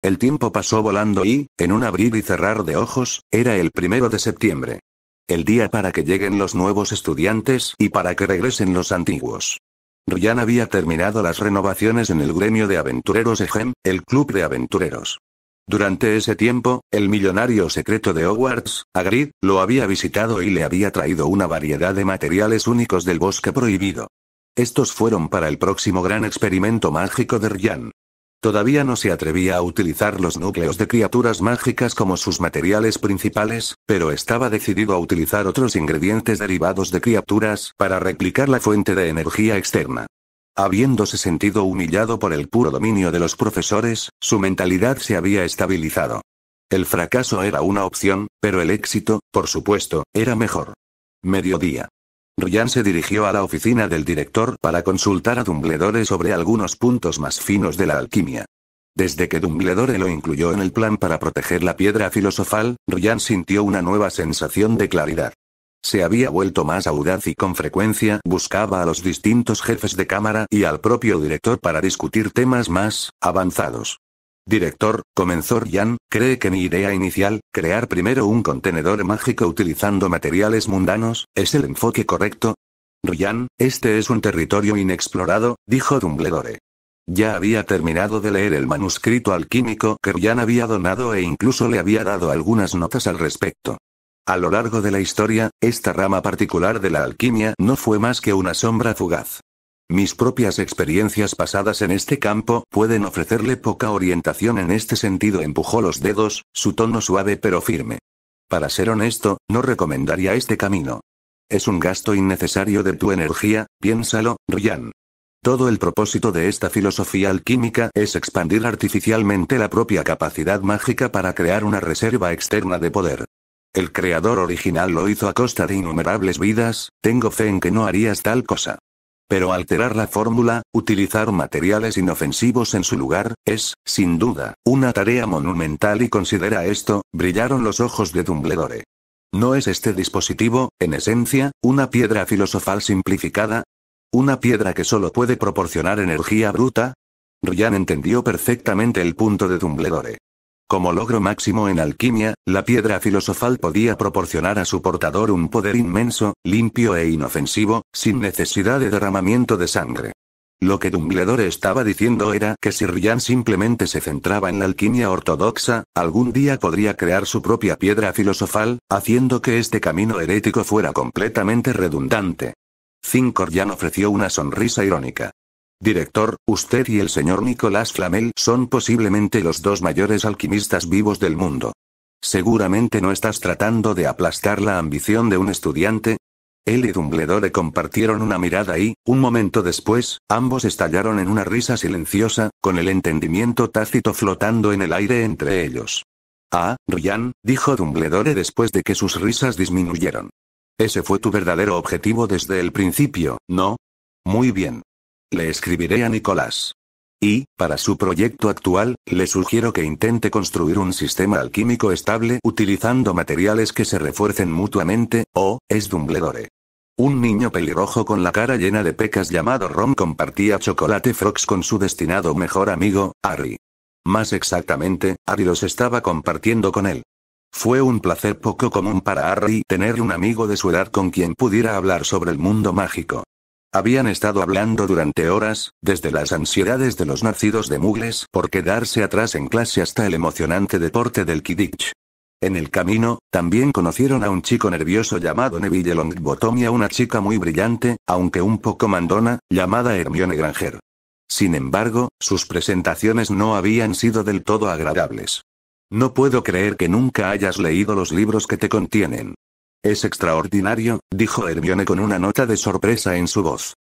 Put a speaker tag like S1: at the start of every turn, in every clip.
S1: El tiempo pasó volando y, en un abrir y cerrar de ojos, era el 1 de septiembre. El día para que lleguen los nuevos estudiantes y para que regresen los antiguos. Ryan había terminado las renovaciones en el gremio de aventureros EGEM, el club de aventureros. Durante ese tiempo, el millonario secreto de Hogwarts, Hagrid, lo había visitado y le había traído una variedad de materiales únicos del bosque prohibido. Estos fueron para el próximo gran experimento mágico de Ryan. Todavía no se atrevía a utilizar los núcleos de criaturas mágicas como sus materiales principales, pero estaba decidido a utilizar otros ingredientes derivados de criaturas para replicar la fuente de energía externa. Habiéndose sentido humillado por el puro dominio de los profesores, su mentalidad se había estabilizado. El fracaso era una opción, pero el éxito, por supuesto, era mejor. Mediodía. Ryan se dirigió a la oficina del director para consultar a Dumbledore sobre algunos puntos más finos de la alquimia. Desde que Dumbledore lo incluyó en el plan para proteger la piedra filosofal, Ryan sintió una nueva sensación de claridad. Se había vuelto más audaz y con frecuencia buscaba a los distintos jefes de cámara y al propio director para discutir temas más avanzados. Director, comenzó Ryan, ¿cree que mi idea inicial, crear primero un contenedor mágico utilizando materiales mundanos, es el enfoque correcto? Ryan, este es un territorio inexplorado, dijo Dumbledore. Ya había terminado de leer el manuscrito alquímico que Ryan había donado e incluso le había dado algunas notas al respecto. A lo largo de la historia, esta rama particular de la alquimia no fue más que una sombra fugaz. Mis propias experiencias pasadas en este campo pueden ofrecerle poca orientación en este sentido. Empujó los dedos, su tono suave pero firme. Para ser honesto, no recomendaría este camino. Es un gasto innecesario de tu energía, piénsalo, Ryan. Todo el propósito de esta filosofía alquímica es expandir artificialmente la propia capacidad mágica para crear una reserva externa de poder. El creador original lo hizo a costa de innumerables vidas, tengo fe en que no harías tal cosa. Pero alterar la fórmula, utilizar materiales inofensivos en su lugar, es, sin duda, una tarea monumental y considera esto, brillaron los ojos de Dumbledore. ¿No es este dispositivo, en esencia, una piedra filosofal simplificada? ¿Una piedra que solo puede proporcionar energía bruta? Ryan entendió perfectamente el punto de Dumbledore. Como logro máximo en alquimia, la piedra filosofal podía proporcionar a su portador un poder inmenso, limpio e inofensivo, sin necesidad de derramamiento de sangre. Lo que Dumbledore estaba diciendo era que si Ryan simplemente se centraba en la alquimia ortodoxa, algún día podría crear su propia piedra filosofal, haciendo que este camino herético fuera completamente redundante. Ryan ofreció una sonrisa irónica. Director, usted y el señor Nicolas Flamel son posiblemente los dos mayores alquimistas vivos del mundo. Seguramente no estás tratando de aplastar la ambición de un estudiante. Él y Dumbledore compartieron una mirada y, un momento después, ambos estallaron en una risa silenciosa, con el entendimiento tácito flotando en el aire entre ellos. Ah, Ryan, dijo Dumbledore después de que sus risas disminuyeron. Ese fue tu verdadero objetivo desde el principio, ¿no? Muy bien. Le escribiré a Nicolás. Y, para su proyecto actual, le sugiero que intente construir un sistema alquímico estable utilizando materiales que se refuercen mutuamente, es Dumbledore. Un niño pelirrojo con la cara llena de pecas llamado Ron compartía chocolate frogs con su destinado mejor amigo, Harry. Más exactamente, Harry los estaba compartiendo con él. Fue un placer poco común para Harry tener un amigo de su edad con quien pudiera hablar sobre el mundo mágico. Habían estado hablando durante horas, desde las ansiedades de los nacidos de Muggles por quedarse atrás en clase hasta el emocionante deporte del Quidditch. En el camino, también conocieron a un chico nervioso llamado Neville Longbottom y a una chica muy brillante, aunque un poco mandona, llamada Hermione Granger. Sin embargo, sus presentaciones no habían sido del todo agradables. No puedo creer que nunca hayas leído los libros que te contienen. Es extraordinario, dijo Hermione con una nota de sorpresa en su voz.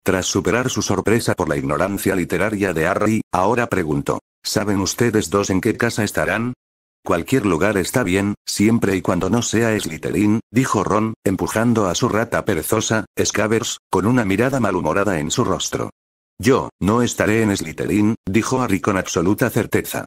S1: Tras superar su sorpresa por la ignorancia literaria de Harry, ahora preguntó, ¿saben ustedes dos en qué casa estarán? Cualquier lugar está bien, siempre y cuando no sea Slytherin, dijo Ron, empujando a su rata perezosa, Scabbers, con una mirada malhumorada en su rostro. Yo, no estaré en Slytherin, dijo Harry con absoluta certeza.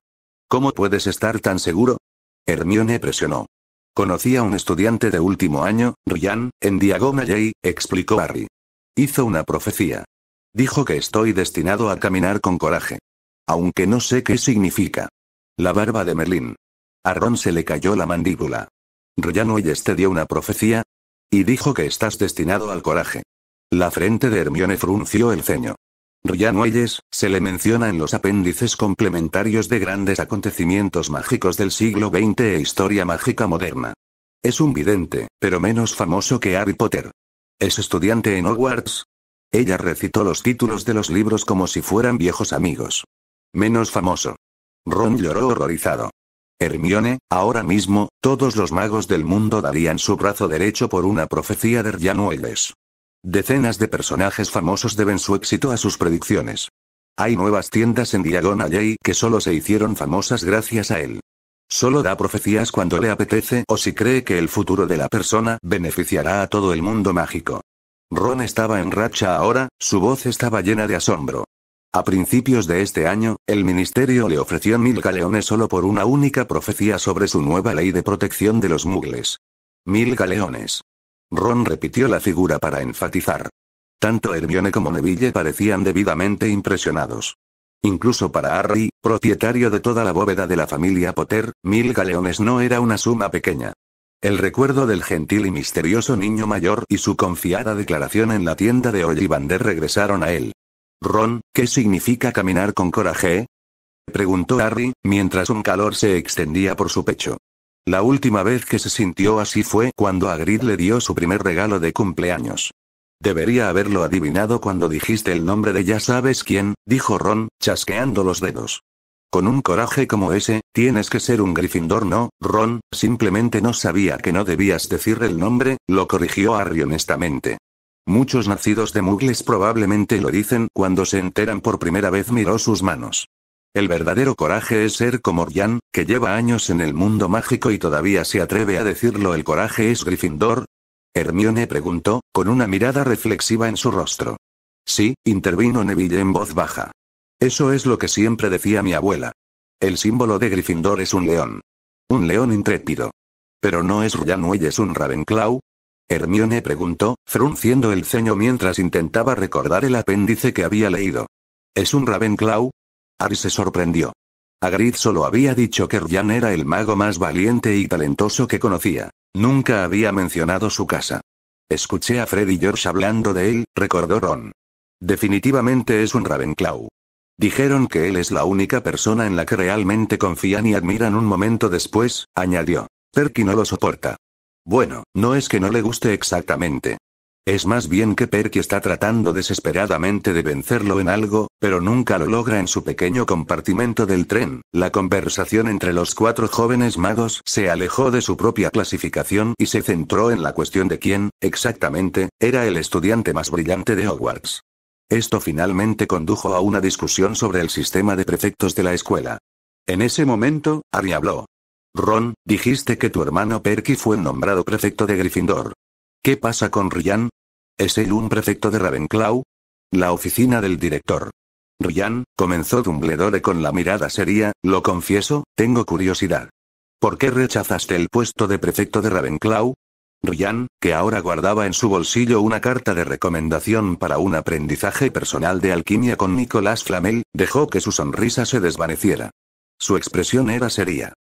S1: ¿Cómo puedes estar tan seguro? Hermione presionó. Conocí a un estudiante de último año, Ryan, en Diagon Alley, explicó Harry. Hizo una profecía. Dijo que estoy destinado a caminar con coraje. Aunque no sé qué significa. La barba de Merlín. A Ron se le cayó la mandíbula. ¿Ryan Welles te dio una profecía? Y dijo que estás destinado al coraje. La frente de Hermione frunció el ceño. Ryan Welles, se le menciona en los apéndices complementarios de grandes acontecimientos mágicos del siglo XX e historia mágica moderna. Es un vidente, pero menos famoso que Harry Potter. ¿Es estudiante en Hogwarts? Ella recitó los títulos de los libros como si fueran viejos amigos. Menos famoso. Ron lloró horrorizado. Hermione, ahora mismo, todos los magos del mundo darían su brazo derecho por una profecía de Ryan Welles. Decenas de personajes famosos deben su éxito a sus predicciones. Hay nuevas tiendas en Diagon Alley que solo se hicieron famosas gracias a él. Solo da profecías cuando le apetece o si cree que el futuro de la persona beneficiará a todo el mundo mágico. Ron estaba en racha ahora, su voz estaba llena de asombro. A principios de este año, el ministerio le ofreció 1000 galeones solo por una única profecía sobre su nueva ley de protección de los muggles. 1000 galeones. Ron repitió la figura para enfatizar. Tanto Hermione como Neville parecían debidamente impresionados. Incluso para Harry, propietario de toda la bóveda de la familia Potter, 1000 galeones no era una suma pequeña. El recuerdo del gentil y misterioso niño mayor y su confiada declaración en la tienda de Ollivander regresaron a él. Ron, ¿qué significa caminar con coraje? Preguntó Harry, mientras un calor se extendía por su pecho. La última vez que se sintió así fue cuando Hagrid le dio su primer regalo de cumpleaños. Debería haberlo adivinado cuando dijiste el nombre de ya sabes quién, dijo Ron, chasqueando los dedos. Con un coraje como ese, tienes que ser un Gryffindor. No, Ron, simplemente no sabía que no debías decir el nombre, lo corrigió Harry honestamente. Muchos nacidos de muggles probablemente lo dicen cuando se enteran por primera vez. Miró sus manos. El verdadero coraje es ser como Ryan, que lleva años en el mundo mágico y todavía se atreve a decirlo. ¿El coraje es Gryffindor? Hermione preguntó, con una mirada reflexiva en su rostro. Sí, intervino Neville en voz baja. Eso es lo que siempre decía mi abuela. El símbolo de Gryffindor es un león. Un león intrépido. ¿Pero no es Ryan Welles un Ravenclaw? Hermione preguntó, frunciendo el ceño mientras intentaba recordar el apéndice que había leído. ¿Es un Ravenclaw? Harry se sorprendió. Hagrid solo había dicho que Ryan era el mago más valiente y talentoso que conocía. Nunca había mencionado su casa. Escuché a Fred y George hablando de él, recordó Ron. Definitivamente es un Ravenclaw. Dijeron que él es la única persona en la que realmente confían y admiran. Un momento después, añadió. Perky no lo soporta. Bueno, no es que no le guste exactamente. Es más bien que Perky está tratando desesperadamente de vencerlo en algo, pero nunca lo logra. En su pequeño compartimento del tren, la conversación entre los 4 jóvenes magos se alejó de su propia clasificación y se centró en la cuestión de quién, exactamente, era el estudiante más brillante de Hogwarts. Esto finalmente condujo a una discusión sobre el sistema de prefectos de la escuela. En ese momento, Harry habló. Ron, dijiste que tu hermano Perky fue nombrado prefecto de Gryffindor. ¿Qué pasa con Ryan? ¿Es él un prefecto de Ravenclaw? La oficina del director. Ryan, comenzó Dumbledore con la mirada seria, lo confieso, tengo curiosidad. ¿Por qué rechazaste el puesto de prefecto de Ravenclaw? Ryan, que ahora guardaba en su bolsillo una carta de recomendación para un aprendizaje personal de alquimia con Nicolas Flamel, dejó que su sonrisa se desvaneciera. Su expresión era seria.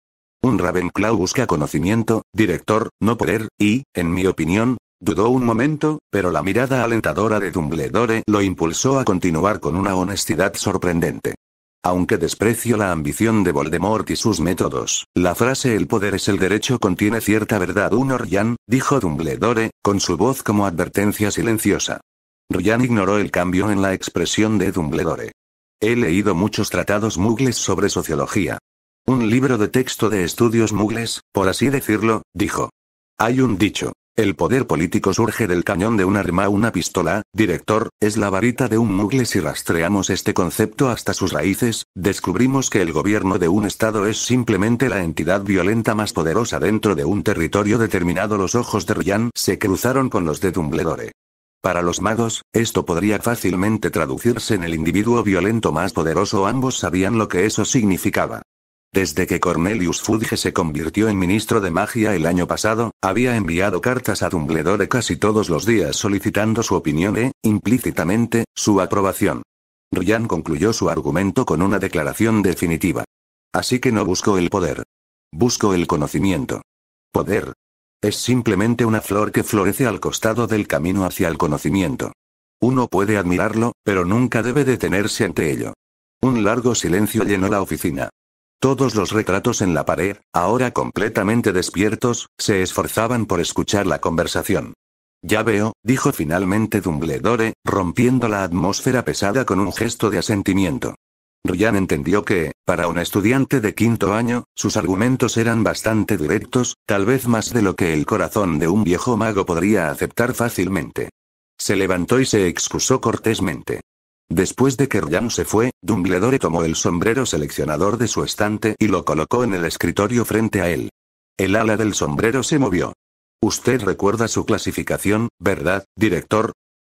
S1: Un Ravenclaw busca conocimiento, director, no poder, y, en mi opinión, dudó un momento, pero la mirada alentadora de Dumbledore lo impulsó a continuar con una honestidad sorprendente. Aunque desprecio la ambición de Voldemort y sus métodos, la frase "el poder es el derecho" contiene cierta verdad. Ryan, dijo Dumbledore, con su voz como advertencia silenciosa. Ryan ignoró el cambio en la expresión de Dumbledore. He leído muchos tratados muggles sobre sociología. Un libro de texto de estudios muggles, por así decirlo, dijo. Hay un dicho. El poder político surge del cañón de un arma. Una pistola, director, es la varita de un muggle. Si rastreamos este concepto hasta sus raíces, descubrimos que el gobierno de un estado es simplemente la entidad violenta más poderosa dentro de un territorio determinado. Los ojos de Ryan se cruzaron con los de Dumbledore. Para los magos, esto podría fácilmente traducirse en el individuo violento más poderoso. Ambos sabían lo que eso significaba. Desde que Cornelius Fudge se convirtió en ministro de magia el año pasado, había enviado cartas a Dumbledore casi todos los días solicitando su opinión e, implícitamente, su aprobación. Ryan concluyó su argumento con una declaración definitiva. Así que no busco el poder. Busco el conocimiento. Poder. Es simplemente una flor que florece al costado del camino hacia el conocimiento. Uno puede admirarlo, pero nunca debe detenerse ante ello. Un largo silencio llenó la oficina. Todos los retratos en la pared, ahora completamente despiertos, se esforzaban por escuchar la conversación. Ya veo, dijo finalmente Dumbledore, rompiendo la atmósfera pesada con un gesto de asentimiento. Ryan entendió que, para un estudiante de quinto año, sus argumentos eran bastante directos, tal vez más de lo que el corazón de un viejo mago podría aceptar fácilmente. Se levantó y se excusó cortésmente. Después de que Ryan se fue, Dumbledore tomó el sombrero seleccionador de su estante y lo colocó en el escritorio frente a él. El ala del sombrero se movió. Usted recuerda su clasificación, ¿verdad, director?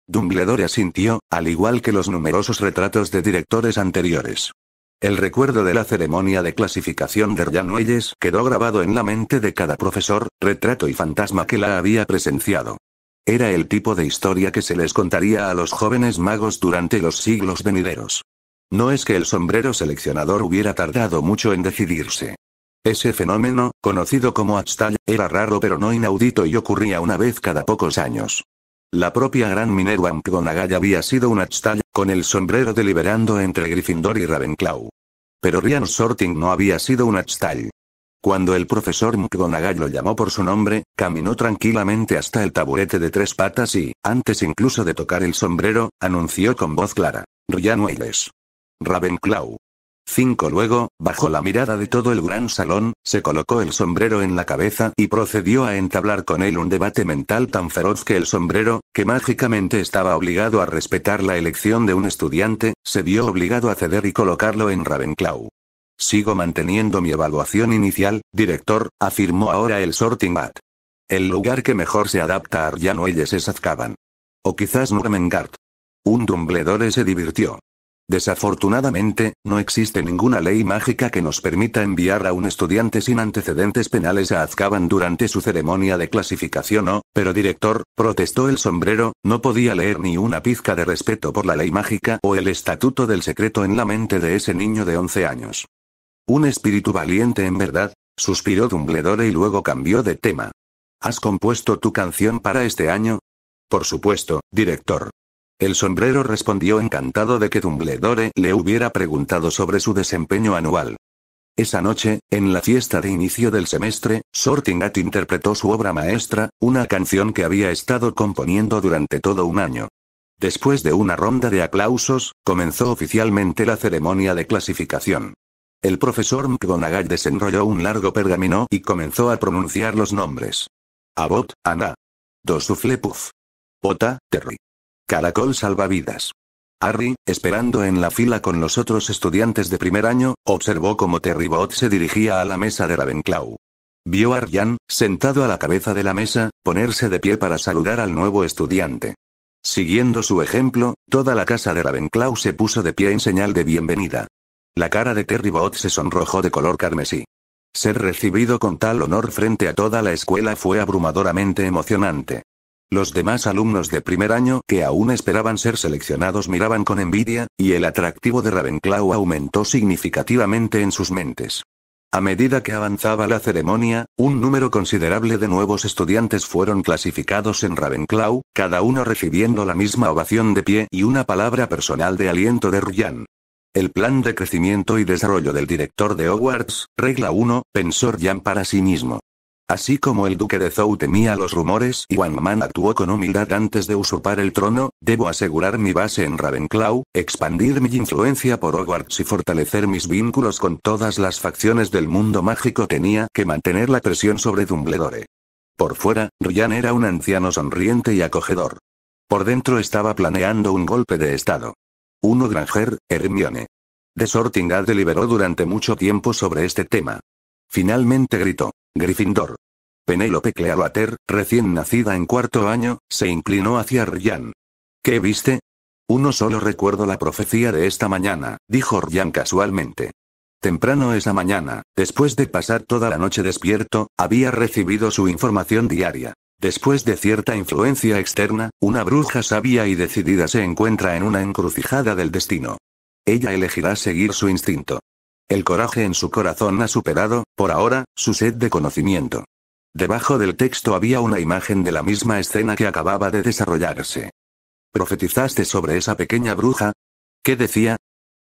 S1: Dumbledore asintió, al igual que los numerosos retratos de directores anteriores. El recuerdo de la ceremonia de clasificación de Ryan Welles quedó grabado en la mente de cada profesor, retrato y fantasma que la había presenciado. Era el tipo de historia que se les contaría a los jóvenes magos durante los siglos venideros. No es que el sombrero seleccionador hubiera tardado mucho en decidirse. Ese fenómeno, conocido como Aztal, era raro pero no inaudito y ocurría una vez cada pocos años. La propia gran Minerva McGonagall había sido un Aztal, con el sombrero deliberando entre Gryffindor y Ravenclaw. Pero Ryan Sorting no había sido un Aztal. Cuando el profesor McGonagall lo llamó por su nombre, caminó tranquilamente hasta el taburete de 3 patas y, antes incluso de tocar el sombrero, anunció con voz clara: Ryan Welles. Ravenclaw. 5 Luego, bajo la mirada de todo el gran salón, se colocó el sombrero en la cabeza y procedió a entablar con él un debate mental tan feroz que el sombrero, que mágicamente estaba obligado a respetar la elección de un estudiante, se vio obligado a ceder y colocarlo en Ravenclaw. Sigo manteniendo mi evaluación inicial, director, afirmó ahora el Sorting Hat. El lugar que mejor se adapta a Ryan Welles es Azkaban. O quizás Nurmengard. Un Dumbledore se divirtió. Desafortunadamente, no existe ninguna ley mágica que nos permita enviar a un estudiante sin antecedentes penales a Azkaban durante su ceremonia de clasificación pero director, protestó el sombrero, no podía leer ni una pizca de respeto por la ley mágica o el estatuto del secreto en la mente de ese niño de 11 años. Un espíritu valiente en verdad, suspiró Dumbledore y luego cambió de tema. ¿Has compuesto tu canción para este año? Por supuesto, director. El sombrero respondió encantado de que Dumbledore le hubiera preguntado sobre su desempeño anual. Esa noche, en la fiesta de inicio del semestre, Sorting Hat interpretó su obra maestra, una canción que había estado componiendo durante todo un año. Después de una ronda de aplausos, comenzó oficialmente la ceremonia de clasificación. El profesor McGonagall desenrolló un largo pergamino y comenzó a pronunciar los nombres. Abbott, Anna. Dosuflepuff. Pota, Terry. Caracol salvavidas. Harry, esperando en la fila con los otros estudiantes de primer año, observó cómo Terry Bot se dirigía a la mesa de Ravenclaw. Vio a Ryan, sentado a la cabeza de la mesa, ponerse de pie para saludar al nuevo estudiante. Siguiendo su ejemplo, toda la casa de Ravenclaw se puso de pie en señal de bienvenida. La cara de Terry Bot se sonrojó de color carmesí. Ser recibido con tal honor frente a toda la escuela fue abrumadoramente emocionante. Los demás alumnos de primer año que aún esperaban ser seleccionados miraban con envidia, y el atractivo de Ravenclaw aumentó significativamente en sus mentes. A medida que avanzaba la ceremonia, un número considerable de nuevos estudiantes fueron clasificados en Ravenclaw, cada uno recibiendo la misma ovación de pie y una palabra personal de aliento de Ryan. El plan de crecimiento y desarrollo del director de Hogwarts, regla 1, pensó Ryan para sí mismo. Así como el duque de Zhou temía los rumores y Wang Man actuó con humildad antes de usurpar el trono, debo asegurar mi base en Ravenclaw, expandir mi influencia por Hogwarts y fortalecer mis vínculos con todas las facciones del mundo mágico. Tenía que mantener la presión sobre Dumbledore. Por fuera, Ryan era un anciano sonriente y acogedor. Por dentro estaba planeando un golpe de estado. 1 Granger, Hermione. The Sorting Hat deliberó durante mucho tiempo sobre este tema. Finalmente gritó: Gryffindor. Penélope Clearwater, recién nacida en cuarto año, se inclinó hacia Ryan. ¿Qué viste? Uno solo recuerdo la profecía de esta mañana, dijo Ryan casualmente. Temprano esa mañana, después de pasar toda la noche despierto, había recibido su información diaria. Después de cierta influencia externa, una bruja sabia y decidida se encuentra en una encrucijada del destino. Ella elegirá seguir su instinto. El coraje en su corazón ha superado, por ahora, su sed de conocimiento. Debajo del texto había una imagen de la misma escena que acababa de desarrollarse. ¿Profetizaste sobre esa pequeña bruja? ¿Qué decía?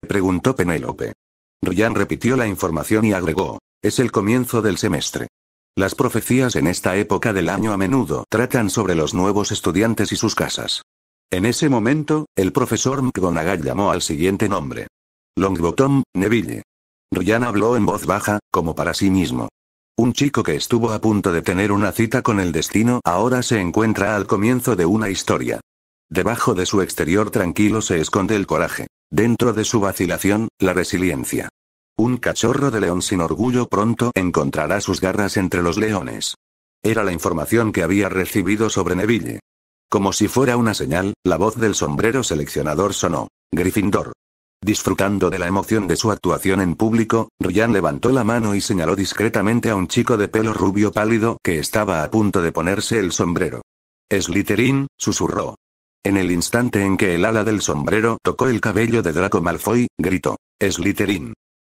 S1: Preguntó Penélope. Ryan repitió la información y agregó: es el comienzo del semestre. Las profecías en esta época del año a menudo tratan sobre los nuevos estudiantes y sus casas. En ese momento, el profesor McGonagall llamó al siguiente nombre. Longbottom, Neville. Ryan habló en voz baja, como para sí mismo. Un chico que estuvo a punto de tener una cita con el destino ahora se encuentra al comienzo de una historia. Debajo de su exterior tranquilo se esconde el coraje. Dentro de su vacilación, la resiliencia. Un cachorro de león sin orgullo pronto encontrará sus garras entre los leones. Era la información que había recibido sobre Neville. Como si fuera una señal, la voz del sombrero seleccionador sonó. Gryffindor. Disfrutando de la emoción de su actuación en público, Ryan levantó la mano y señaló discretamente a un chico de pelo rubio pálido que estaba a punto de ponerse el sombrero. Slytherin, susurró. En el instante en que el ala del sombrero tocó el cabello de Draco Malfoy, gritó: Slytherin.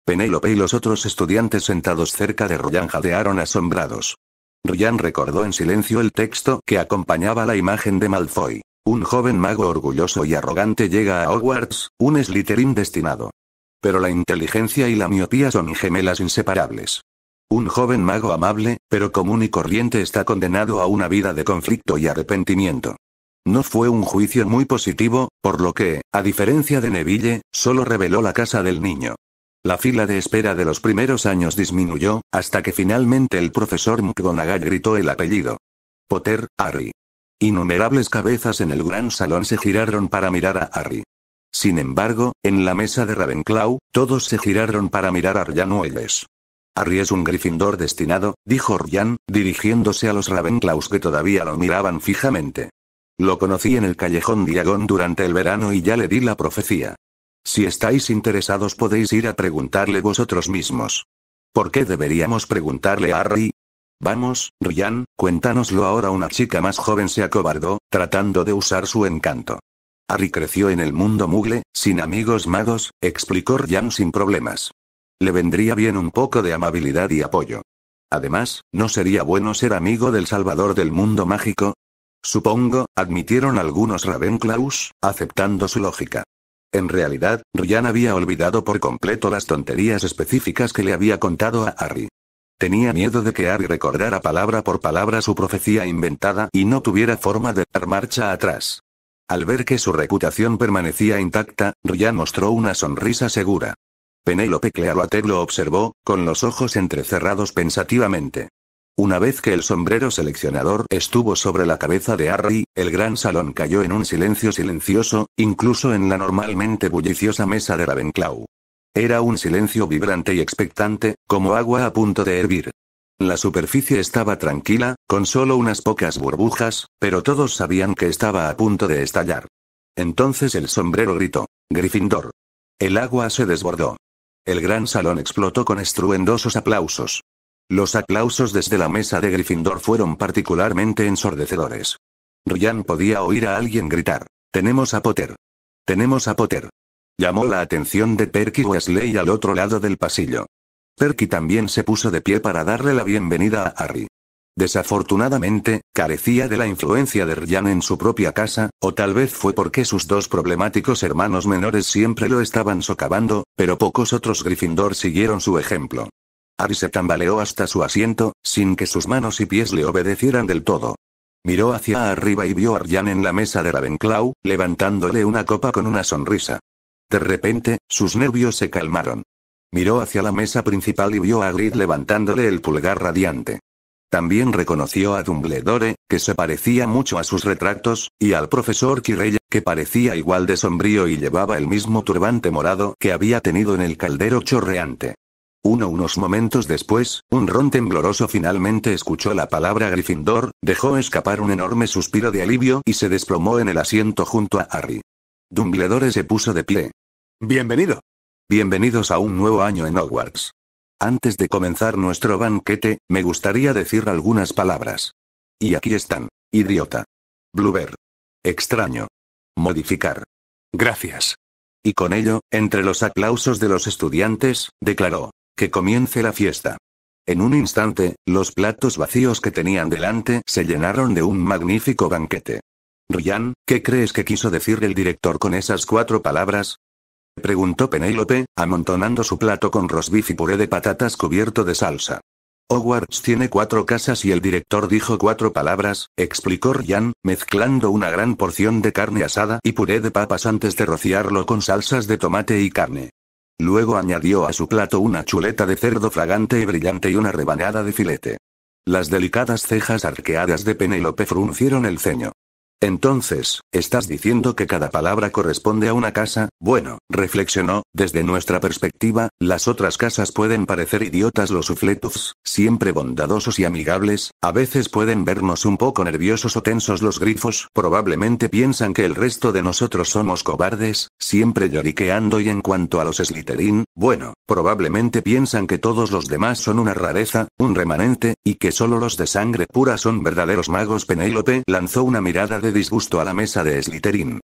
S1: Penélope y los otros estudiantes sentados cerca de Ryan jadearon asombrados. Ryan recordó en silencio el texto que acompañaba la imagen de Malfoy. Un joven mago orgulloso y arrogante llega a Hogwarts, un Slytherin destinado. Pero la inteligencia y la miopía son gemelas inseparables. Un joven mago amable, pero común y corriente está condenado a una vida de conflicto y arrepentimiento. No fue un juicio muy positivo, por lo que, a diferencia de Neville, solo reveló la casa del niño. La fila de espera de los primeros años disminuyó, hasta que finalmente el profesor McGonagall gritó el apellido. Potter, Harry. Innumerables cabezas en el gran salón se giraron para mirar a Harry. Sin embargo, en la mesa de Ravenclaw, todos se giraron para mirar a Ryan Wells. Harry es un Gryffindor destinado, dijo Ryan, dirigiéndose a los Ravenclaws que todavía lo miraban fijamente. Lo conocí en el callejón Diagon durante el verano y ya le di la profecía. Si estáis interesados podéis ir a preguntarle vosotros mismos. ¿Por qué deberíamos preguntarle a Harry? Vamos, Ryan, cuéntanoslo ahora. Una chica más joven se acobardó, tratando de usar su encanto. Harry creció en el mundo Muggle, sin amigos magos, explicó Ryan sin problemas. Le vendría bien un poco de amabilidad y apoyo. Además, ¿no sería bueno ser amigo del salvador del mundo mágico? Supongo, admitieron algunos Ravenclaws, aceptando su lógica. En realidad, Ryan había olvidado por completo las tonterías específicas que le había contado a Harry. Tenía miedo de que Harry recordara palabra por palabra su profecía inventada y no tuviera forma de dar marcha atrás. Al ver que su reputación permanecía intacta, Ryan mostró una sonrisa segura. Penélope Clearwater lo observó, con los ojos entrecerrados pensativamente. Una vez que el sombrero seleccionador estuvo sobre la cabeza de Harry, el gran salón cayó en un silencio silencioso, incluso en la normalmente bulliciosa mesa de Ravenclaw. Era un silencio vibrante y expectante, como agua a punto de hervir. La superficie estaba tranquila, con solo unas pocas burbujas, pero todos sabían que estaba a punto de estallar. Entonces el sombrero gritó: Gryffindor. El agua se desbordó. El gran salón explotó con estruendosos aplausos. Los aplausos desde la mesa de Gryffindor fueron particularmente ensordecedores. Ryan podía oír a alguien gritar: «¡Tenemos a Potter! ¡Tenemos a Potter!». Llamó la atención de Perky Weasley al otro lado del pasillo. Perky también se puso de pie para darle la bienvenida a Harry. Desafortunadamente, carecía de la influencia de Ryan en su propia casa, o tal vez fue porque sus dos problemáticos hermanos menores siempre lo estaban socavando, pero pocos otros Gryffindor siguieron su ejemplo. Harry se tambaleó hasta su asiento, sin que sus manos y pies le obedecieran del todo. Miró hacia arriba y vio a Ryan en la mesa de Ravenclaw, levantándole una copa con una sonrisa. De repente, sus nervios se calmaron. Miró hacia la mesa principal y vio a Hagrid levantándole el pulgar radiante. También reconoció a Dumbledore, que se parecía mucho a sus retratos, y al profesor Quirrell, que parecía igual de sombrío y llevaba el mismo turbante morado que había tenido en el caldero chorreante. Unos momentos después, un ron tembloroso finalmente escuchó la palabra Gryffindor, dejó escapar un enorme suspiro de alivio y se desplomó en el asiento junto a Harry. Dumbledore se puso de pie. «Bienvenido. Bienvenidos a un nuevo año en Hogwarts. Antes de comenzar nuestro banquete, me gustaría decir algunas palabras. Y aquí están. Idiota. Blueber. Extraño. Modificar. Gracias. Y con ello, entre los aplausos de los estudiantes, declaró: «Que comience la fiesta». En un instante, los platos vacíos que tenían delante se llenaron de un magnífico banquete. «Ryan, ¿qué crees que quiso decir el director con esas 4 palabras?», preguntó Penélope, amontonando su plato con rosbif y puré de patatas cubierto de salsa. «Hogwarts tiene 4 casas y el director dijo 4 palabras», explicó Ryan, mezclando una gran porción de carne asada y puré de papas antes de rociarlo con salsas de tomate y carne. Luego añadió a su plato una chuleta de cerdo fragante y brillante y una rebanada de filete. Las delicadas cejas arqueadas de Penélope fruncieron el ceño. «Entonces, ¿estás diciendo que cada palabra corresponde a una casa?». «Bueno», reflexionó, «desde nuestra perspectiva, las otras casas pueden parecer idiotas. Los Hufflepuffs, siempre bondadosos y amigables, a veces pueden vernos un poco nerviosos o tensos. Los Grifos probablemente piensan que el resto de nosotros somos cobardes, siempre lloriqueando. Y en cuanto a los Slytherin, bueno, probablemente piensan que todos los demás son una rareza, un remanente, y que solo los de sangre pura son verdaderos magos». Penélope lanzó una mirada de disgusto a la mesa de Slytherin.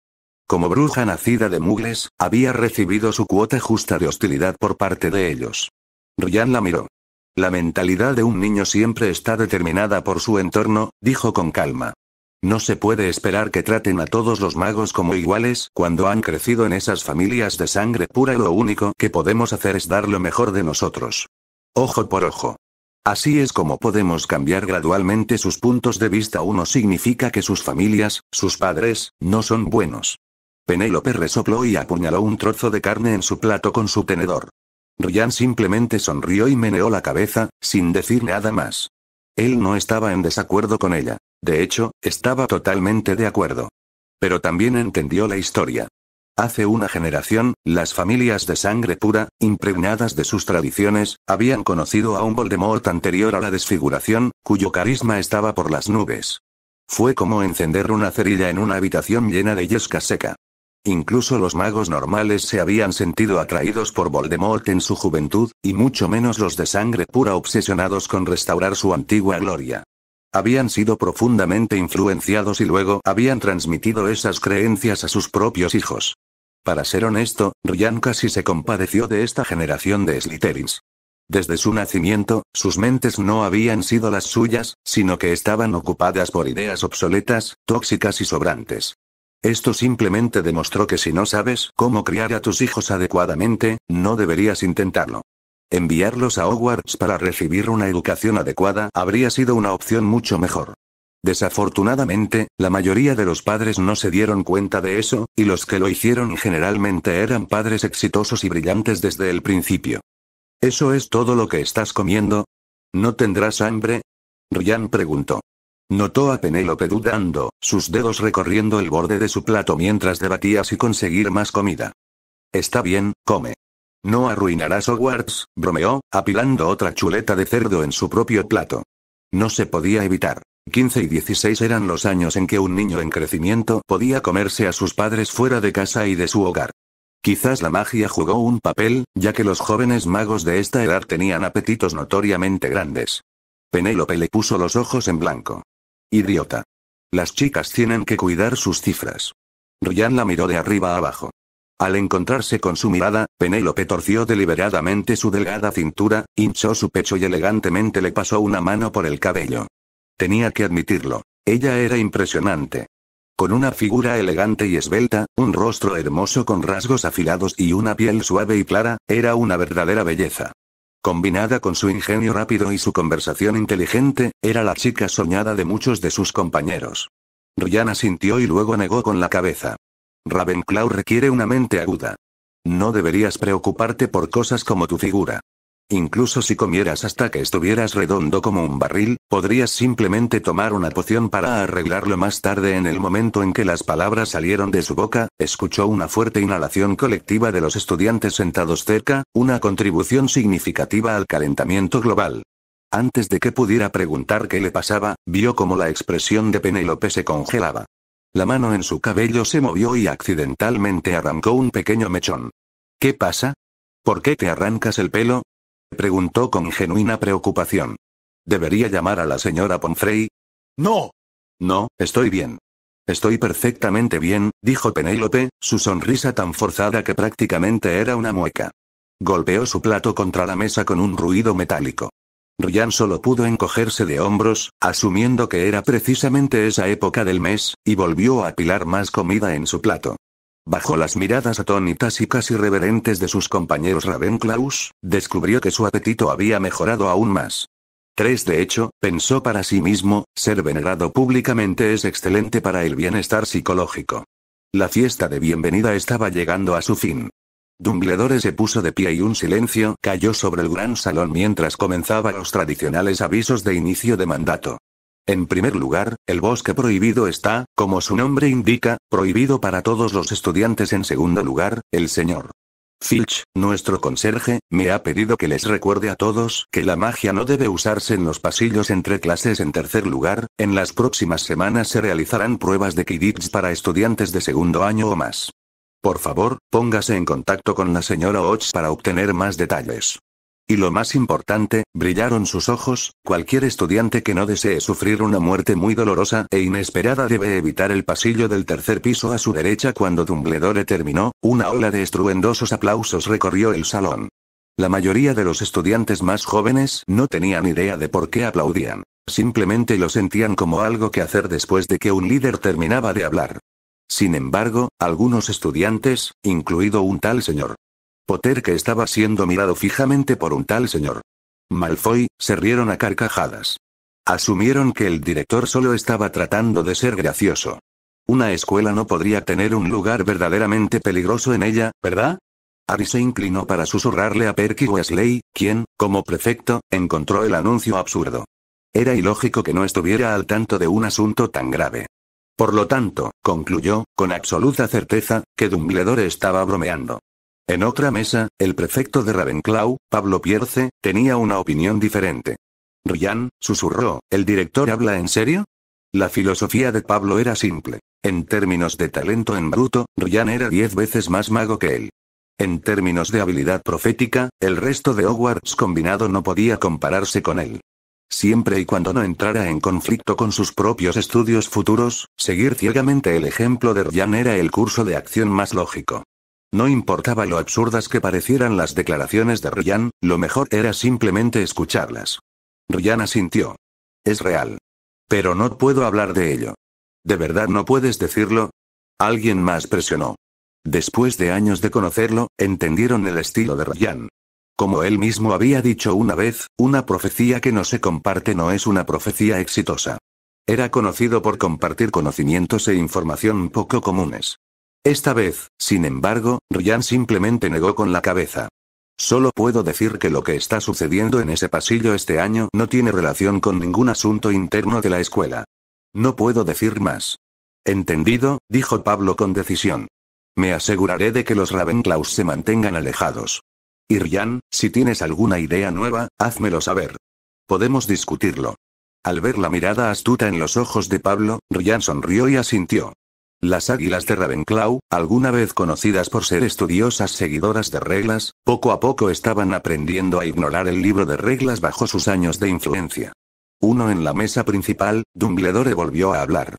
S1: Como bruja nacida de mugles, había recibido su cuota justa de hostilidad por parte de ellos. Ryan la miró. «La mentalidad de un niño siempre está determinada por su entorno», dijo con calma. «No se puede esperar que traten a todos los magos como iguales cuando han crecido en esas familias de sangre pura. Lo único que podemos hacer es dar lo mejor de nosotros. Ojo por ojo. Así es como podemos cambiar gradualmente sus puntos de vista. Uno significa que sus familias, sus padres, no son buenos». Penélope resopló y apuñaló un trozo de carne en su plato con su tenedor. Ryan simplemente sonrió y meneó la cabeza, sin decir nada más. Él no estaba en desacuerdo con ella. De hecho, estaba totalmente de acuerdo. Pero también entendió la historia. Hace una generación, las familias de sangre pura, impregnadas de sus tradiciones, habían conocido a un Voldemort anterior a la desfiguración, cuyo carisma estaba por las nubes. Fue como encender una cerilla en una habitación llena de yesca seca. Incluso los magos normales se habían sentido atraídos por Voldemort en su juventud, y mucho menos los de sangre pura obsesionados con restaurar su antigua gloria. Habían sido profundamente influenciados y luego habían transmitido esas creencias a sus propios hijos. Para ser honesto, Ryan casi se compadeció de esta generación de Slytherins. Desde su nacimiento, sus mentes no habían sido las suyas, sino que estaban ocupadas por ideas obsoletas, tóxicas y sobrantes. Esto simplemente demostró que si no sabes cómo criar a tus hijos adecuadamente, no deberías intentarlo. Enviarlos a Hogwarts para recibir una educación adecuada habría sido una opción mucho mejor. Desafortunadamente, la mayoría de los padres no se dieron cuenta de eso, y los que lo hicieron generalmente eran padres exitosos y brillantes desde el principio. ¿Eso es todo lo que estás comiendo? ¿No tendrás hambre?, Ryan preguntó. Notó a Penélope dudando, sus dedos recorriendo el borde de su plato mientras debatía si conseguir más comida. Está bien, come. No arruinarás Hogwarts, bromeó, apilando otra chuleta de cerdo en su propio plato. No se podía evitar. 15 y 16 eran los años en que un niño en crecimiento podía comerse a sus padres fuera de casa y de su hogar. Quizás la magia jugó un papel, ya que los jóvenes magos de esta edad tenían apetitos notoriamente grandes. Penélope le puso los ojos en blanco. Idiota. Las chicas tienen que cuidar sus cifras. Ryan la miró de arriba a abajo. Al encontrarse con su mirada, Penélope torció deliberadamente su delgada cintura, hinchó su pecho y elegantemente le pasó una mano por el cabello. Tenía que admitirlo. Ella era impresionante. Con una figura elegante y esbelta, un rostro hermoso con rasgos afilados y una piel suave y clara, era una verdadera belleza. Combinada con su ingenio rápido y su conversación inteligente, era la chica soñada de muchos de sus compañeros. Ryan asintió y luego negó con la cabeza. Ravenclaw requiere una mente aguda. No deberías preocuparte por cosas como tu figura. Incluso si comieras hasta que estuvieras redondo como un barril, podrías simplemente tomar una poción para arreglarlo más tarde. En el momento en que las palabras salieron de su boca, escuchó una fuerte inhalación colectiva de los estudiantes sentados cerca, una contribución significativa al calentamiento global. Antes de que pudiera preguntar qué le pasaba, vio cómo la expresión de Penélope se congelaba. La mano en su cabello se movió y accidentalmente arrancó un pequeño mechón. ¿Qué pasa? ¿Por qué te arrancas el pelo?, preguntó con genuina preocupación. ¿Debería llamar a la señora Pomfrey?
S2: No.
S1: No, estoy bien. Estoy perfectamente bien, dijo Penélope, su sonrisa tan forzada que prácticamente era una mueca. Golpeó su plato contra la mesa con un ruido metálico. Ryan solo pudo encogerse de hombros, asumiendo que era precisamente esa época del mes, y volvió a apilar más comida en su plato. Bajo las miradas atónitas y casi reverentes de sus compañeros Ravenclaws, descubrió que su apetito había mejorado aún más. De hecho, pensó para sí mismo, ser venerado públicamente es excelente para el bienestar psicológico. La fiesta de bienvenida estaba llegando a su fin. Dumbledore se puso de pie y un silencio cayó sobre el gran salón mientras comenzaban los tradicionales avisos de inicio de mandato. En primer lugar, el bosque prohibido está, como su nombre indica, prohibido para todos los estudiantes. En segundo lugar, el señor Filch, nuestro conserje, me ha pedido que les recuerde a todos que la magia no debe usarse en los pasillos entre clases. En tercer lugar, en las próximas semanas se realizarán pruebas de Quidditch para estudiantes de segundo año o más. Por favor, póngase en contacto con la señora Hodge para obtener más detalles. Y lo más importante, brillaron sus ojos, cualquier estudiante que no desee sufrir una muerte muy dolorosa e inesperada debe evitar el pasillo del tercer piso a su derecha. Cuando Dumbledore terminó, una ola de estruendosos aplausos recorrió el salón. La mayoría de los estudiantes más jóvenes no tenían idea de por qué aplaudían. Simplemente lo sentían como algo que hacer después de que un líder terminaba de hablar. Sin embargo, algunos estudiantes, incluido un tal señor Potter que estaba siendo mirado fijamente por un tal señor Malfoy, se rieron a carcajadas. Asumieron que el director solo estaba tratando de ser gracioso. Una escuela no podría tener un lugar verdaderamente peligroso en ella, ¿verdad? Harry se inclinó para susurrarle a Perky Weasley, quien, como prefecto, encontró el anuncio absurdo. Era ilógico que no estuviera al tanto de un asunto tan grave. Por lo tanto, concluyó, con absoluta certeza, que Dumbledore estaba bromeando. En otra mesa, el prefecto de Ravenclaw, Pablo Pierce, tenía una opinión diferente. Ryan, susurró, ¿el director habla en serio? La filosofía de Pablo era simple. En términos de talento en bruto, Ryan era 10 veces más mago que él. En términos de habilidad profética, el resto de Hogwarts combinado no podía compararse con él. Siempre y cuando no entrara en conflicto con sus propios estudios futuros, seguir ciegamente el ejemplo de Ryan era el curso de acción más lógico. No importaba lo absurdas que parecieran las declaraciones de Ryan, lo mejor era simplemente escucharlas. Ryan asintió. Es real. Pero no puedo hablar de ello. ¿De verdad no puedes decirlo? Alguien más presionó. Después de años de conocerlo, entendieron el estilo de Ryan. Como él mismo había dicho una vez, una profecía que no se comparte no es una profecía exitosa. Era conocido por compartir conocimientos e información poco comunes. Esta vez, sin embargo, Ryan simplemente negó con la cabeza. Solo puedo decir que lo que está sucediendo en ese pasillo este año no tiene relación con ningún asunto interno de la escuela. No puedo decir más. Entendido, dijo Pablo con decisión. Me aseguraré de que los Ravenclaws se mantengan alejados. Y Ryan, si tienes alguna idea nueva, házmelo saber. Podemos discutirlo. Al ver la mirada astuta en los ojos de Pablo, Ryan sonrió y asintió. Las águilas de Ravenclaw, alguna vez conocidas por ser estudiosas seguidoras de reglas, poco a poco estaban aprendiendo a ignorar el libro de reglas bajo sus años de influencia. En la mesa principal, Dumbledore volvió a hablar.